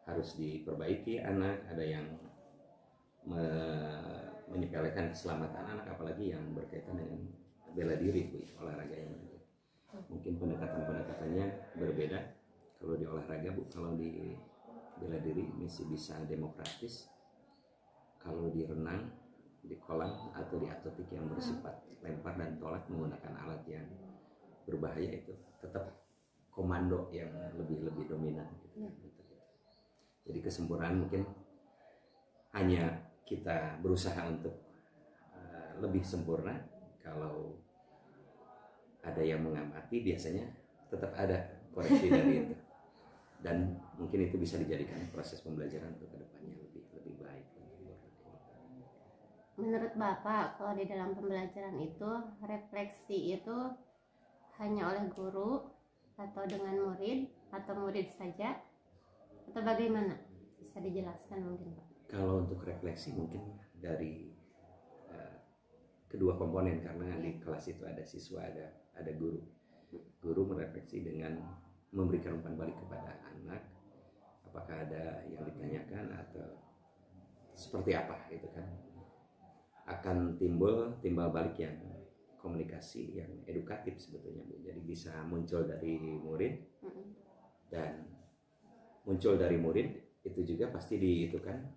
harus diperbaiki anak, ada yang menyepelekan keselamatan anak, apalagi yang berkaitan dengan bela diri, olahraga yang mungkin pendekatan-pendekatannya berbeda. Kalau di olahraga kalau di bela diri masih bisa demokratis. Kalau di renang, di kolam atau di atletik yang bersifat lempar dan tolak menggunakan alat yang berbahaya, itu tetap komando yang lebih dominan gitu. Jadi kesempurnaan mungkin hanya kita berusaha untuk lebih sempurna. Kalau ada yang mengamati, biasanya tetap ada koreksi dari itu, dan mungkin itu bisa dijadikan proses pembelajaran untuk kedepannya lebih baik. Menurut Bapak, kalau di dalam pembelajaran itu refleksi itu hanya oleh guru atau dengan murid atau murid saja, atau bagaimana? Bisa dijelaskan mungkin Pak? Kalau untuk refleksi mungkin dari kedua komponen, karena di kelas itu ada siswa, ada guru. Guru merefleksi dengan memberikan umpan balik kepada anak, apakah ada yang ditanyakan atau seperti apa gitu kan. Akan timbal balik yang komunikasi yang edukatif sebetulnya Bu. Jadi bisa muncul dari murid, dan muncul dari murid itu juga pasti itu kan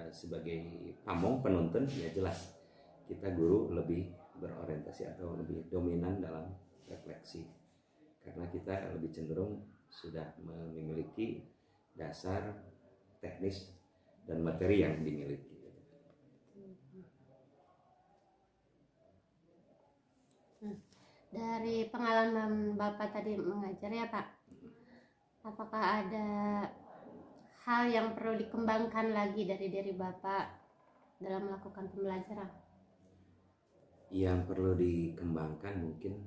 sebagai pamong penuntun, ya jelas kita guru lebih berorientasi atau lebih dominan dalam refleksi, karena kita lebih cenderung sudah memiliki dasar teknis dan materi yang dimiliki. Dari pengalaman Bapak tadi mengajar ya Pak, apakah ada hal yang perlu dikembangkan lagi dari diri Bapak dalam melakukan pembelajaran? Yang perlu dikembangkan mungkin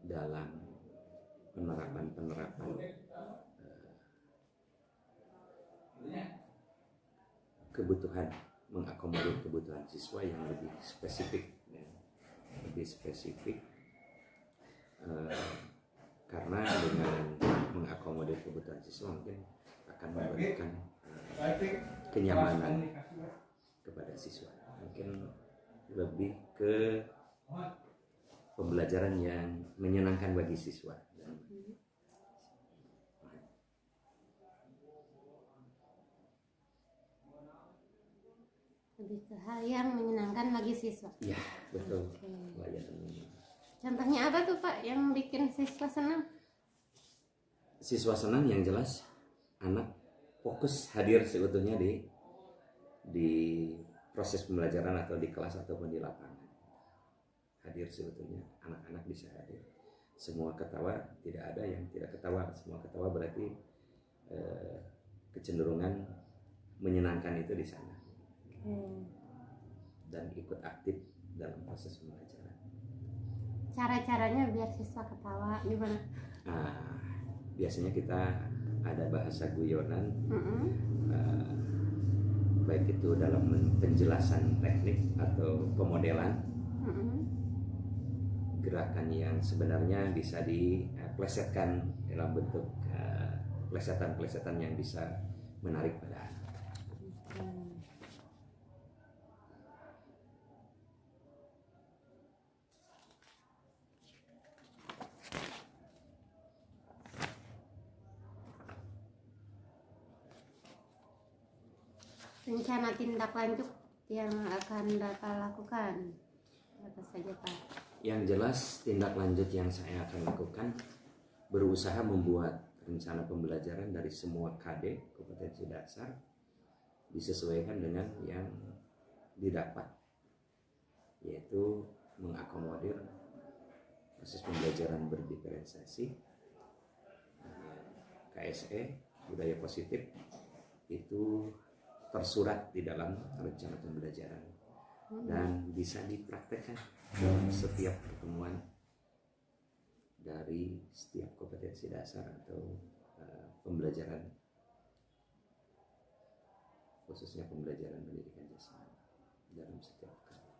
dalam penerapan kebutuhan, mengakomodir kebutuhan siswa yang lebih spesifik, karena dengan mengakomodir kebutuhan siswa mungkin akan memberikan kenyamanan kepada siswa, mungkin lebih ke pembelajaran yang menyenangkan bagi siswa. Lebih ke hal yang menyenangkan bagi siswa. Ya, betul. Contohnya apa tuh Pak yang bikin siswa senang? Siswa senang yang jelas anak fokus hadir sebetulnya di proses pembelajaran atau di kelas ataupun di lapangan. Hadir sebetulnya, anak-anak bisa hadir. Semua ketawa, tidak ada yang tidak ketawa. Semua ketawa berarti kecenderungan menyenangkan itu di sana. Dan ikut aktif dalam proses pembelajaran. Cara-caranya biar siswa ketawa gimana? Biasanya kita ada bahasa guyonan, baik itu dalam penjelasan teknik atau pemodelan, gerakan yang sebenarnya bisa diplesetkan dalam bentuk plesetan-plesetan yang bisa menarik pada anak. Rencana tindak lanjut yang akan Bapak lakukan apa saja Pak? Yang jelas tindak lanjut yang saya akan lakukan berusaha membuat rencana pembelajaran dari semua KD kompetensi dasar disesuaikan dengan yang didapat, yaitu mengakomodir proses pembelajaran berdiferensiasi, KSE, budaya positif, itu tersurat di dalam rencana pembelajaran dan bisa dipraktekkan dalam setiap pertemuan dari setiap kompetensi dasar atau pembelajaran, khususnya pembelajaran pendidikan jasmani dalam setiap kali.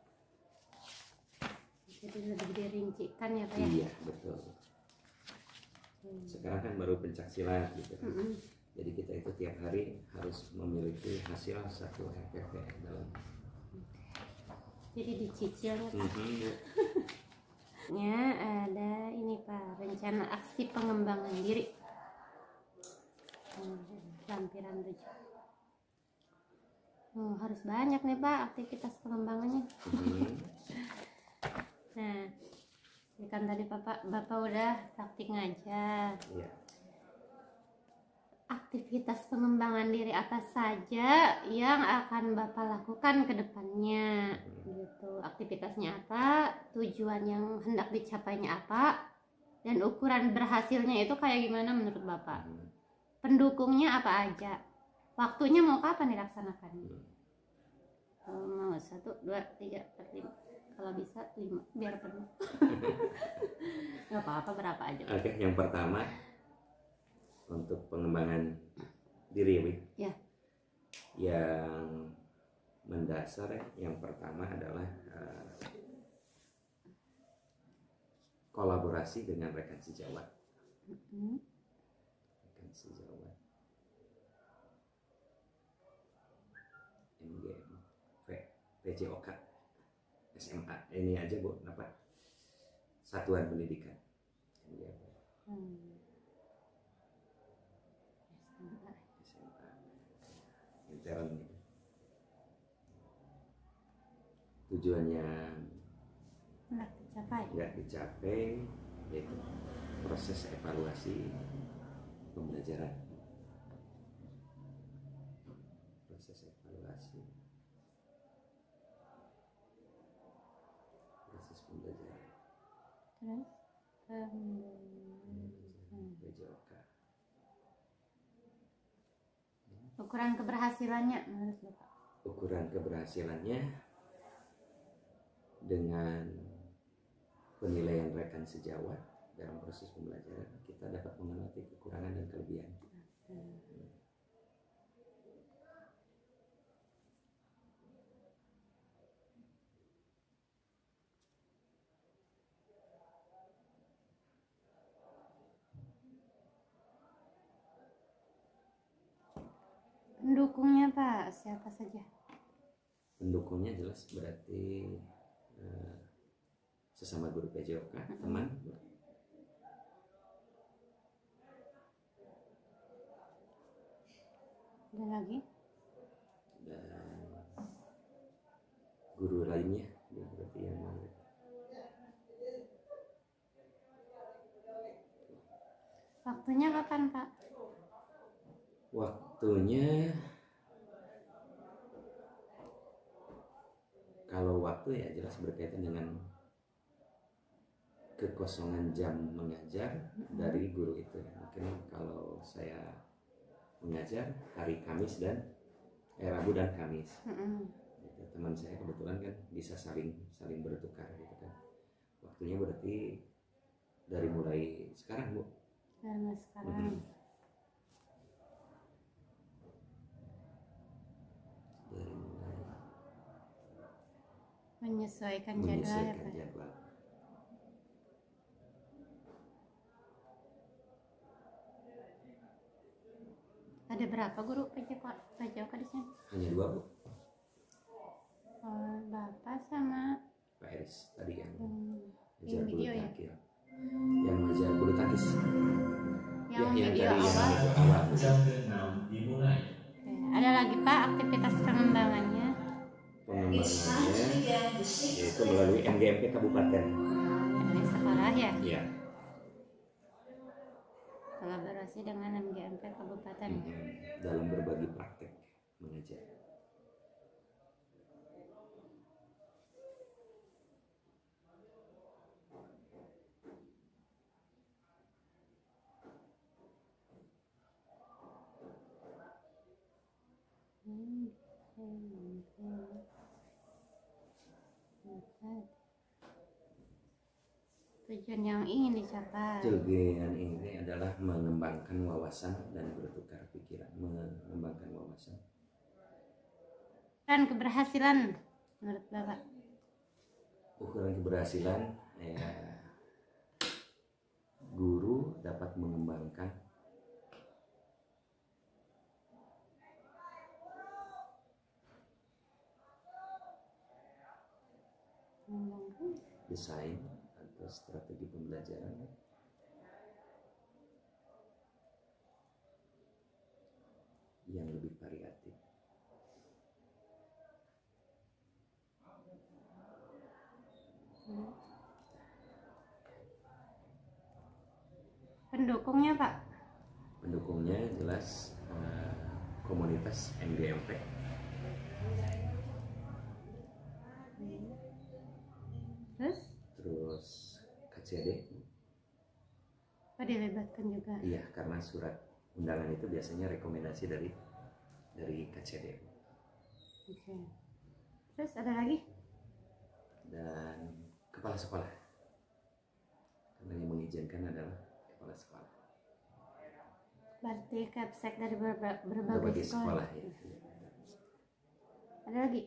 Jadi lebih dirincikan ya Pak ya? Iya betul. Sekarang kan baru pencak silat gitu kan. Jadi kita itu tiap hari harus memiliki hasil 1 RPP dalam. Jadi dicicil ya Pak. Ya ada ini Pak, rencana aksi pengembangan diri. Lampiran 7. Harus banyak nih Pak aktivitas pengembangannya. Nah, ini kan tadi Bapak udah praktik ngajar. Iya. Aktivitas pengembangan diri apa saja yang akan Bapak lakukan ke depannya gitu. Aktivitasnya apa, tujuan yang hendak dicapainya apa, dan ukuran berhasilnya itu kayak gimana menurut Bapak? Pendukungnya apa aja? Waktunya mau kapan dilaksanakan? Mau 1, 2, 3, 4, 5. Kalau bisa 5 biar penuh. Gak apa-apa, berapa aja. Oke, yang pertama untuk pengembangan diri, ya. Yang mendasar yang pertama adalah kolaborasi dengan rekan sejawat. Rekan sejawat. MGM, PJOK, SMA, ini aja Bu, apa? Satuan Pendidikan. SMA, intern. Tujuannya nggak dicapai, yaitu proses evaluasi pembelajaran. Proses evaluasi proses pembelajaran. PJOK. Ukuran keberhasilannya menurut Bapak? Ukuran keberhasilannya dengan penilaian rekan sejawat dalam proses pembelajaran, kita dapat mengenali kekurangan dan kelebihan. Pendukungnya Pak, siapa saja? Pendukungnya jelas berarti sesama guru PJOK, teman. Ada lagi? Dan guru lainnya, berarti yang mana? Waktunya kapan Pak? Waktunya, kalau waktu ya jelas berkaitan dengan kekosongan jam mengajar dari guru itu. Mungkin kalau saya mengajar hari Kamis dan Rabu dan Kamis. Gitu. Teman saya kebetulan kan bisa saling bertukar gitu kan. Waktunya berarti dari mulai sekarang Bu. Dari sekarang. Dari mulai menyesuaikan jadwal ya Pak. Jadwal. Ada berapa guru PJOK di sini? Hanya 2 Bu. Bapak sama Pak Eris tadi yang yang video ya? Yang mengajar bulu tangkis. Yang ya, video yang awal. awal. Ada Ada lagi Pak aktivitas pengembangannya? Pengembangannya yaitu melalui MGMP kabupaten. Dari sekolah ya? Iya. Kolaborasi dengan MGMP kabupaten. Dalam berbagi praktek mengajar. Tujuan yang ingin dicapai. Tujuan ini adalah mengembangkan wawasan dan bertukar pikiran, mengembangkan wawasan. Dan keberhasilan menurut Bapak? Ukuran keberhasilan ya, guru dapat mengembangkan desain atau strategi pembelajaran yang lebih variatif. Pendukungnya Pak? Pendukungnya jelas komunitas MGMP. Terus KCD. Apa dilibatkan juga? Iya, karena surat undangan itu biasanya rekomendasi dari KCD. Oke. Terus ada lagi? Dan kepala sekolah. Karena yang mengizinkan adalah kepala sekolah. Berarti kapsek dari berbagai Berbagai sekolah. ya. Ada lagi?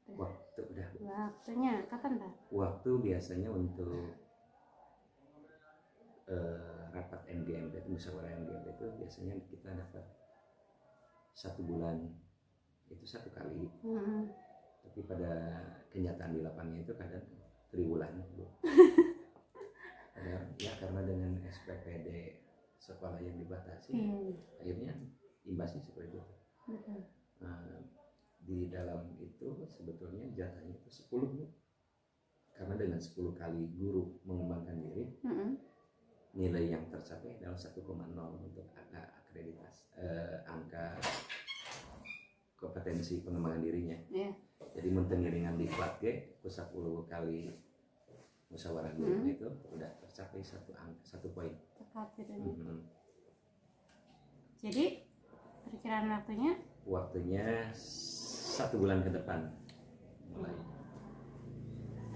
Waktu udah. Waktunya kapan Pak? Waktu biasanya untuk rapat MGMP itu, musyawarah MGMP itu biasanya kita dapat 1 bulan itu 1 kali. Tapi pada kenyataan di lapangnya itu kadang triwulan. Ya karena dengan SPPD sekolah yang dibatasi, akhirnya imbasnya seperti itu. Nah, di dalam itu sebetulnya jatahnya itu 10. Karena dengan 10 kali guru mengembangkan diri, nilai yang tercapai adalah 1,0 untuk angka kompetensi pengembangan dirinya. Jadi mentenggiringan di plat G 10 kali musyawarah guru itu udah tercapai 1 poin. Jadi perkiraan waktunya? Waktunya 1 bulan ke depan mulai.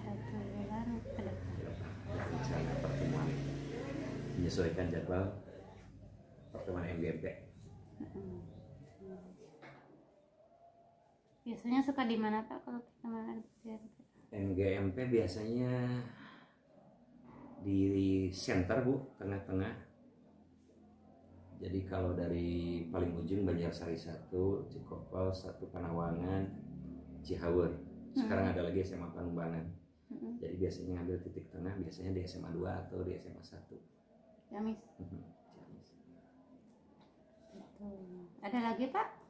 1 bulan ke depan. Rencana pertemuan menyesuaikan jadwal pertemuan MGMP. Biasanya suka di mana Pak kalau pertemuan MGMP? Biasanya di center Bu, tengah-tengah. Jadi kalau dari paling ujung Banjarsari 1, Cikokol 1, Panawangan, Cihaur. Sekarang ada lagi SMA Panumbangan. Jadi biasanya ngambil titik tengah, biasanya di SMA 2 atau di SMA 1. Ciamis. Ada lagi Pak?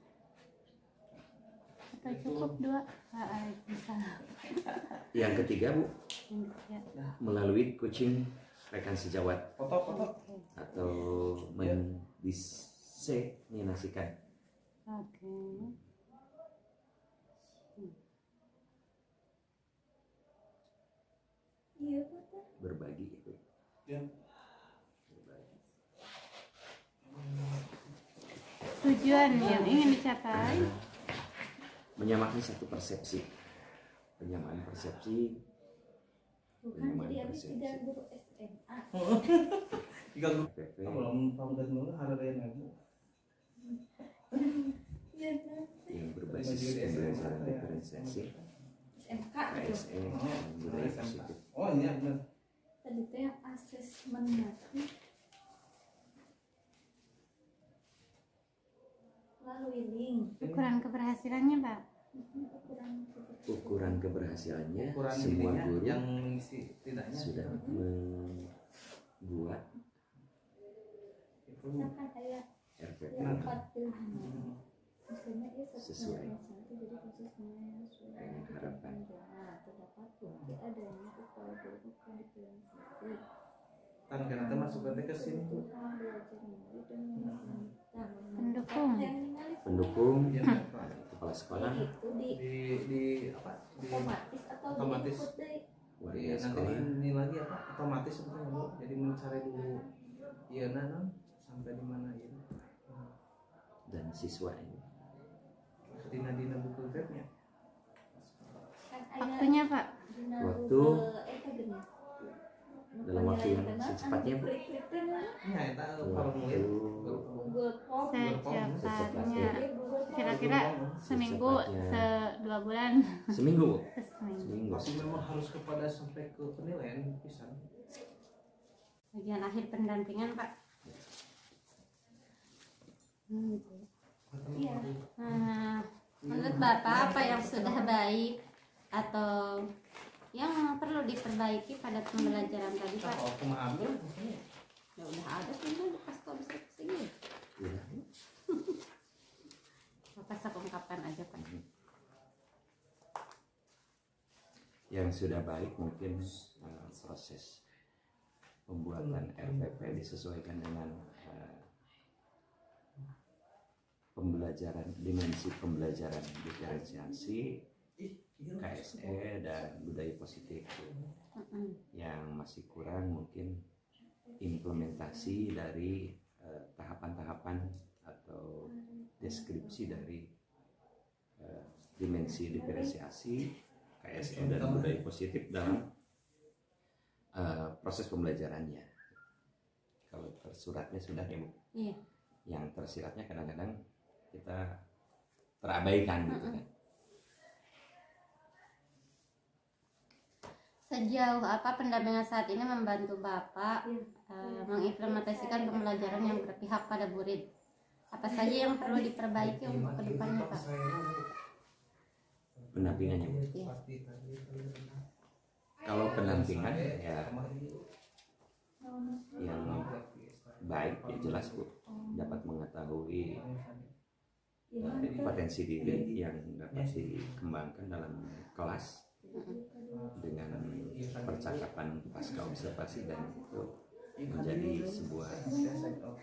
Atau cukup 2? Bisa. Yang ketiga Bu, melalui coaching rekan sejawat atau mendiseminasikan. Berbagi itu. Tujuan yang ingin dicapai menyamakan satu persepsi, penyamaan persepsi, penyamaan persepsi. Yang berbasis pembelajaran diferensiasi, KSE, dan budaya positif. Oh iya benar. Tadi itu yang asesmen mati. Lalu link. ukuran keberhasilannya Pak? Ukuran keberhasilannya semua guru yang sudah membuat RPP misalnya dia sesuai jadi kasusnya dengan harapan. terdapat bukti adanya upaya buruk radikalisasi Kan karena masuk ke sini tuh. belajar menulis dan meminta Pendukung kepala sekolah, itu Di apa? Di otomatis atau otomatis. diikut deh. warga Iya, nanti sekolah, ini lagi apa? Otomatis sebetulnya Bu. Jadi mencari dulu iya non sampai di mana ya. dan siswa ini. Dina buku grade-nya. Waktunya Pak. Waktu dalam waktu yang secepatnya Bu. Ya, eta kalau mulai Secepatnya kira-kira seminggu, dua bulan. Seminggu Bu. Seminggu. Seminggu. masih memang harus kepada sampai ke penilaian pisan. Bagian akhir pendampingan Pak. Iya. Nah, menurut Bapak apa yang sudah baik atau yang perlu diperbaiki pada pembelajaran tadi Pak? Kalau aku mah ambil Ya udah ada sih udah pas kok bisa kesini. Ya. Bapak sekongkapan aja Pak. Yang sudah baik mungkin proses pembuatan RPP disesuaikan dengan pembelajaran, dimensi pembelajaran diferensiasi, KSE dan budaya positif. Yang masih kurang mungkin implementasi dari tahapan-tahapan atau deskripsi dari dimensi diferensiasi, KSE dan budaya positif dalam proses pembelajarannya. Kalau tersuratnya sudah ya Bu. Iya. Yang tersiratnya kadang-kadang kita terabaikan gitu kan. Sejauh apa pendampingan saat ini membantu Bapak mengimplementasikan pembelajaran yang berpihak pada murid? Apa saja yang perlu diperbaiki untuk kedepannya Pak? Pendampingannya Bu. Iya. Kalau pendampingan ya yang baik ya jelas Bu, dapat mengetahui potensi diri yang dapat dikembangkan dalam kelas dengan percakapan pasca observasi, dan itu menjadi sebuah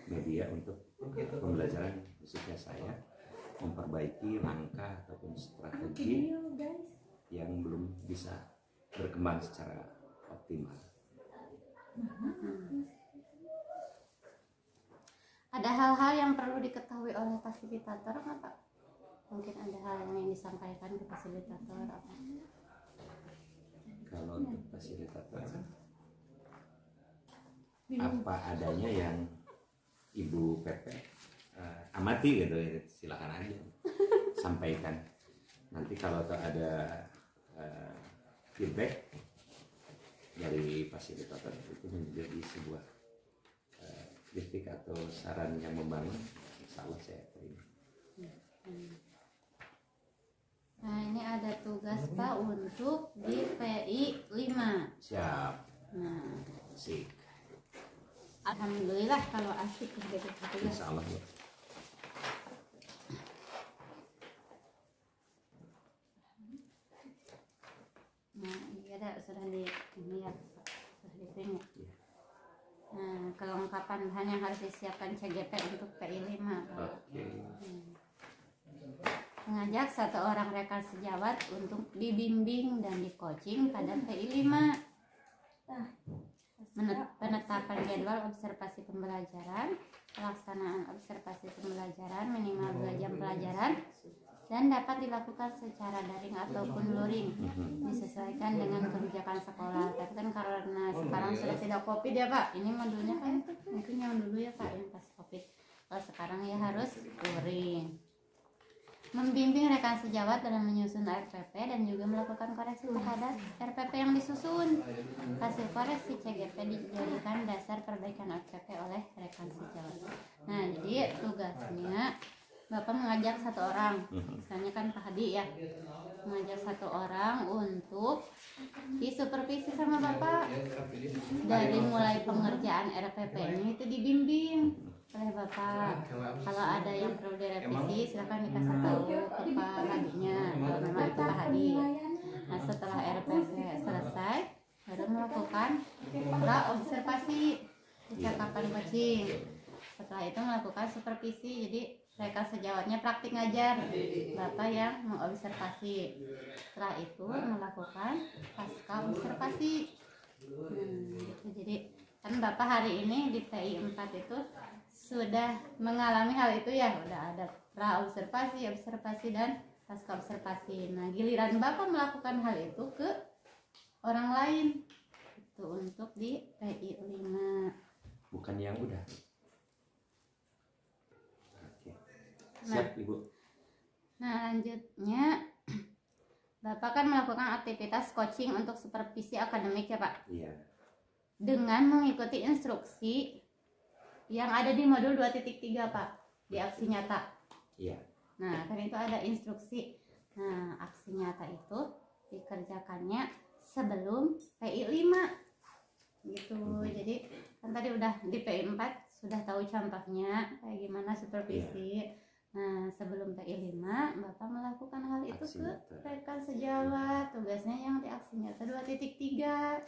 media untuk pembelajaran, khususnya saya memperbaiki langkah ataupun strategi yang belum bisa berkembang secara optimal. Ada hal-hal yang perlu diketahui oleh fasilitator nggak Pak? Mungkin ada hal yang ingin disampaikan ke fasilitator apa? Kalau untuk fasilitator apa adanya yang Ibu Pepe amati gitu ya, silakan aja sampaikan. Nanti kalau ada feedback dari fasilitator itu menjadi sebuah kritik atau saran yang membangun, insya Allah saya terima. Nah ini ada tugas Pak untuk di PI 5. Siap. Nah, Asik. alhamdulillah kalau asik gitu tugas. Insya Allah Bu. Nah iya dah sudah di ini ya Pak, sudah di print ya. Nah kelengkapan bahan yang harus disiapkan CGP untuk PI 5 Pak. Oke. Mengajak satu orang rekan sejawat untuk dibimbing dan di-coaching pada PI 5. Penetapan jadwal observasi pembelajaran, pelaksanaan observasi pembelajaran minimal 2 jam pelajaran, dan dapat dilakukan secara daring ataupun luring, disesuaikan dengan kebijakan sekolah. Tapi kan karena sekarang sudah tidak COVID ya Pak, ini modulnya kan mungkin yang dulu ya Pak yang pas COVID. Kalau sekarang ya harus luring. Membimbing rekan sejawat dalam menyusun RPP dan juga melakukan koreksi terhadap RPP yang disusun. Hasil koreksi CGP dijadikan dasar perbaikan RPP oleh rekan sejawat. Nah, jadi tugasnya Bapak mengajak satu orang, misalnya kan Pak Hadi ya, mengajak satu orang untuk disupervisi sama Bapak dari mulai pengerjaan RPP-nya itu dibimbing oleh Bapak. Kalau ada yang perlu direvisi silakan dikasih tahu ke Pak Hadinya kalau memang itu Pak Hadi. Nah setelah RPP selesai baru melakukan observasi kecakapan kucing. Setelah itu melakukan supervisi, jadi mereka sejawatnya praktik ngajar, Bapak yang mengobservasi. Setelah itu melakukan pasca observasi. Gitu. Jadi kan Bapak hari ini di PI 4 itu sudah mengalami hal itu ya, udah ada pra observasi, observasi dan pasca observasi. Nah giliran Bapak melakukan hal itu ke orang lain itu untuk di PI 5. Bukan yang udah. Oke. Siap Ibu. Nah lanjutnya Bapak kan melakukan aktivitas coaching untuk supervisi akademik ya Pak? Iya. Dengan mengikuti instruksi yang ada di modul 2.3 Pak, di aksi nyata. Iya. Nah kan itu ada instruksi. Nah aksi nyata itu dikerjakannya sebelum PI 5 gitu. Jadi kan tadi udah di PI 4 sudah tahu contohnya kayak gimana supervisi. Nah sebelum PI 5 Bapak melakukan hal itu Aksi ke nyata. rekan sejawat, tugasnya yang di aksi nyata 2.3.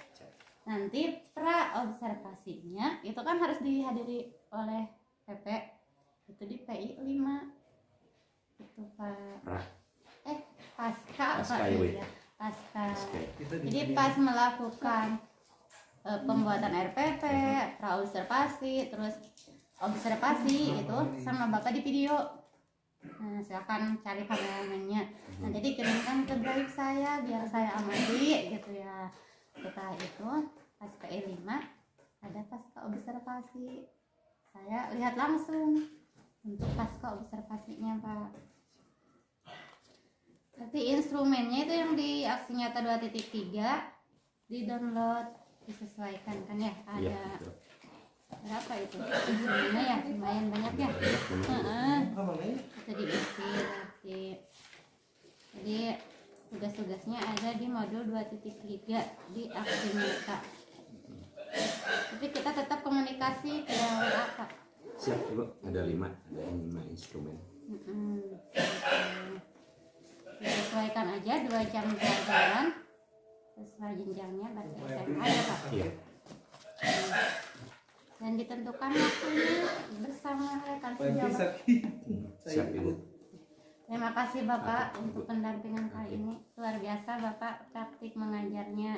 Nanti pra observasinya itu kan harus dihadiri oleh PP itu di PI 5 itu Pak. Pasca Pasca, Pak Ibu. ya. Pasca. Itu Jadi pas melakukan pembuatan RPP, pra observasi, terus observasi itu sama Bapak di video. Nah, silakan cari kameramennya. Nah, jadi kirimkan ke drive saya biar saya amati gitu ya. Setelah itu pas PI 5 ada pasca observasi. Saya lihat langsung untuk pasca observasinya Pak. Tapi instrumennya itu yang di aksi nyata 2.3 di download, disesuaikan kan ya, ada Iya, betul. berapa itu instrumennya ya, lumayan banyak ya. Itu diisi nanti. Jadi tugas-tugasnya ada di modul 2.3 di aksi nyata. Tapi kita tetap komunikasi ke WA Pak. Siap Ibu. Ada 5 instrumen. Disesuaikan aja 2 jam pelajaran sesuai jenjangnya berarti SMA ya Pak. Iya. Dan ditentukan waktunya bersama rekan sejawat. Siap Ibu. Terima kasih Bapak untuk pendampingan kali ini, luar biasa Bapak praktik mengajarnya.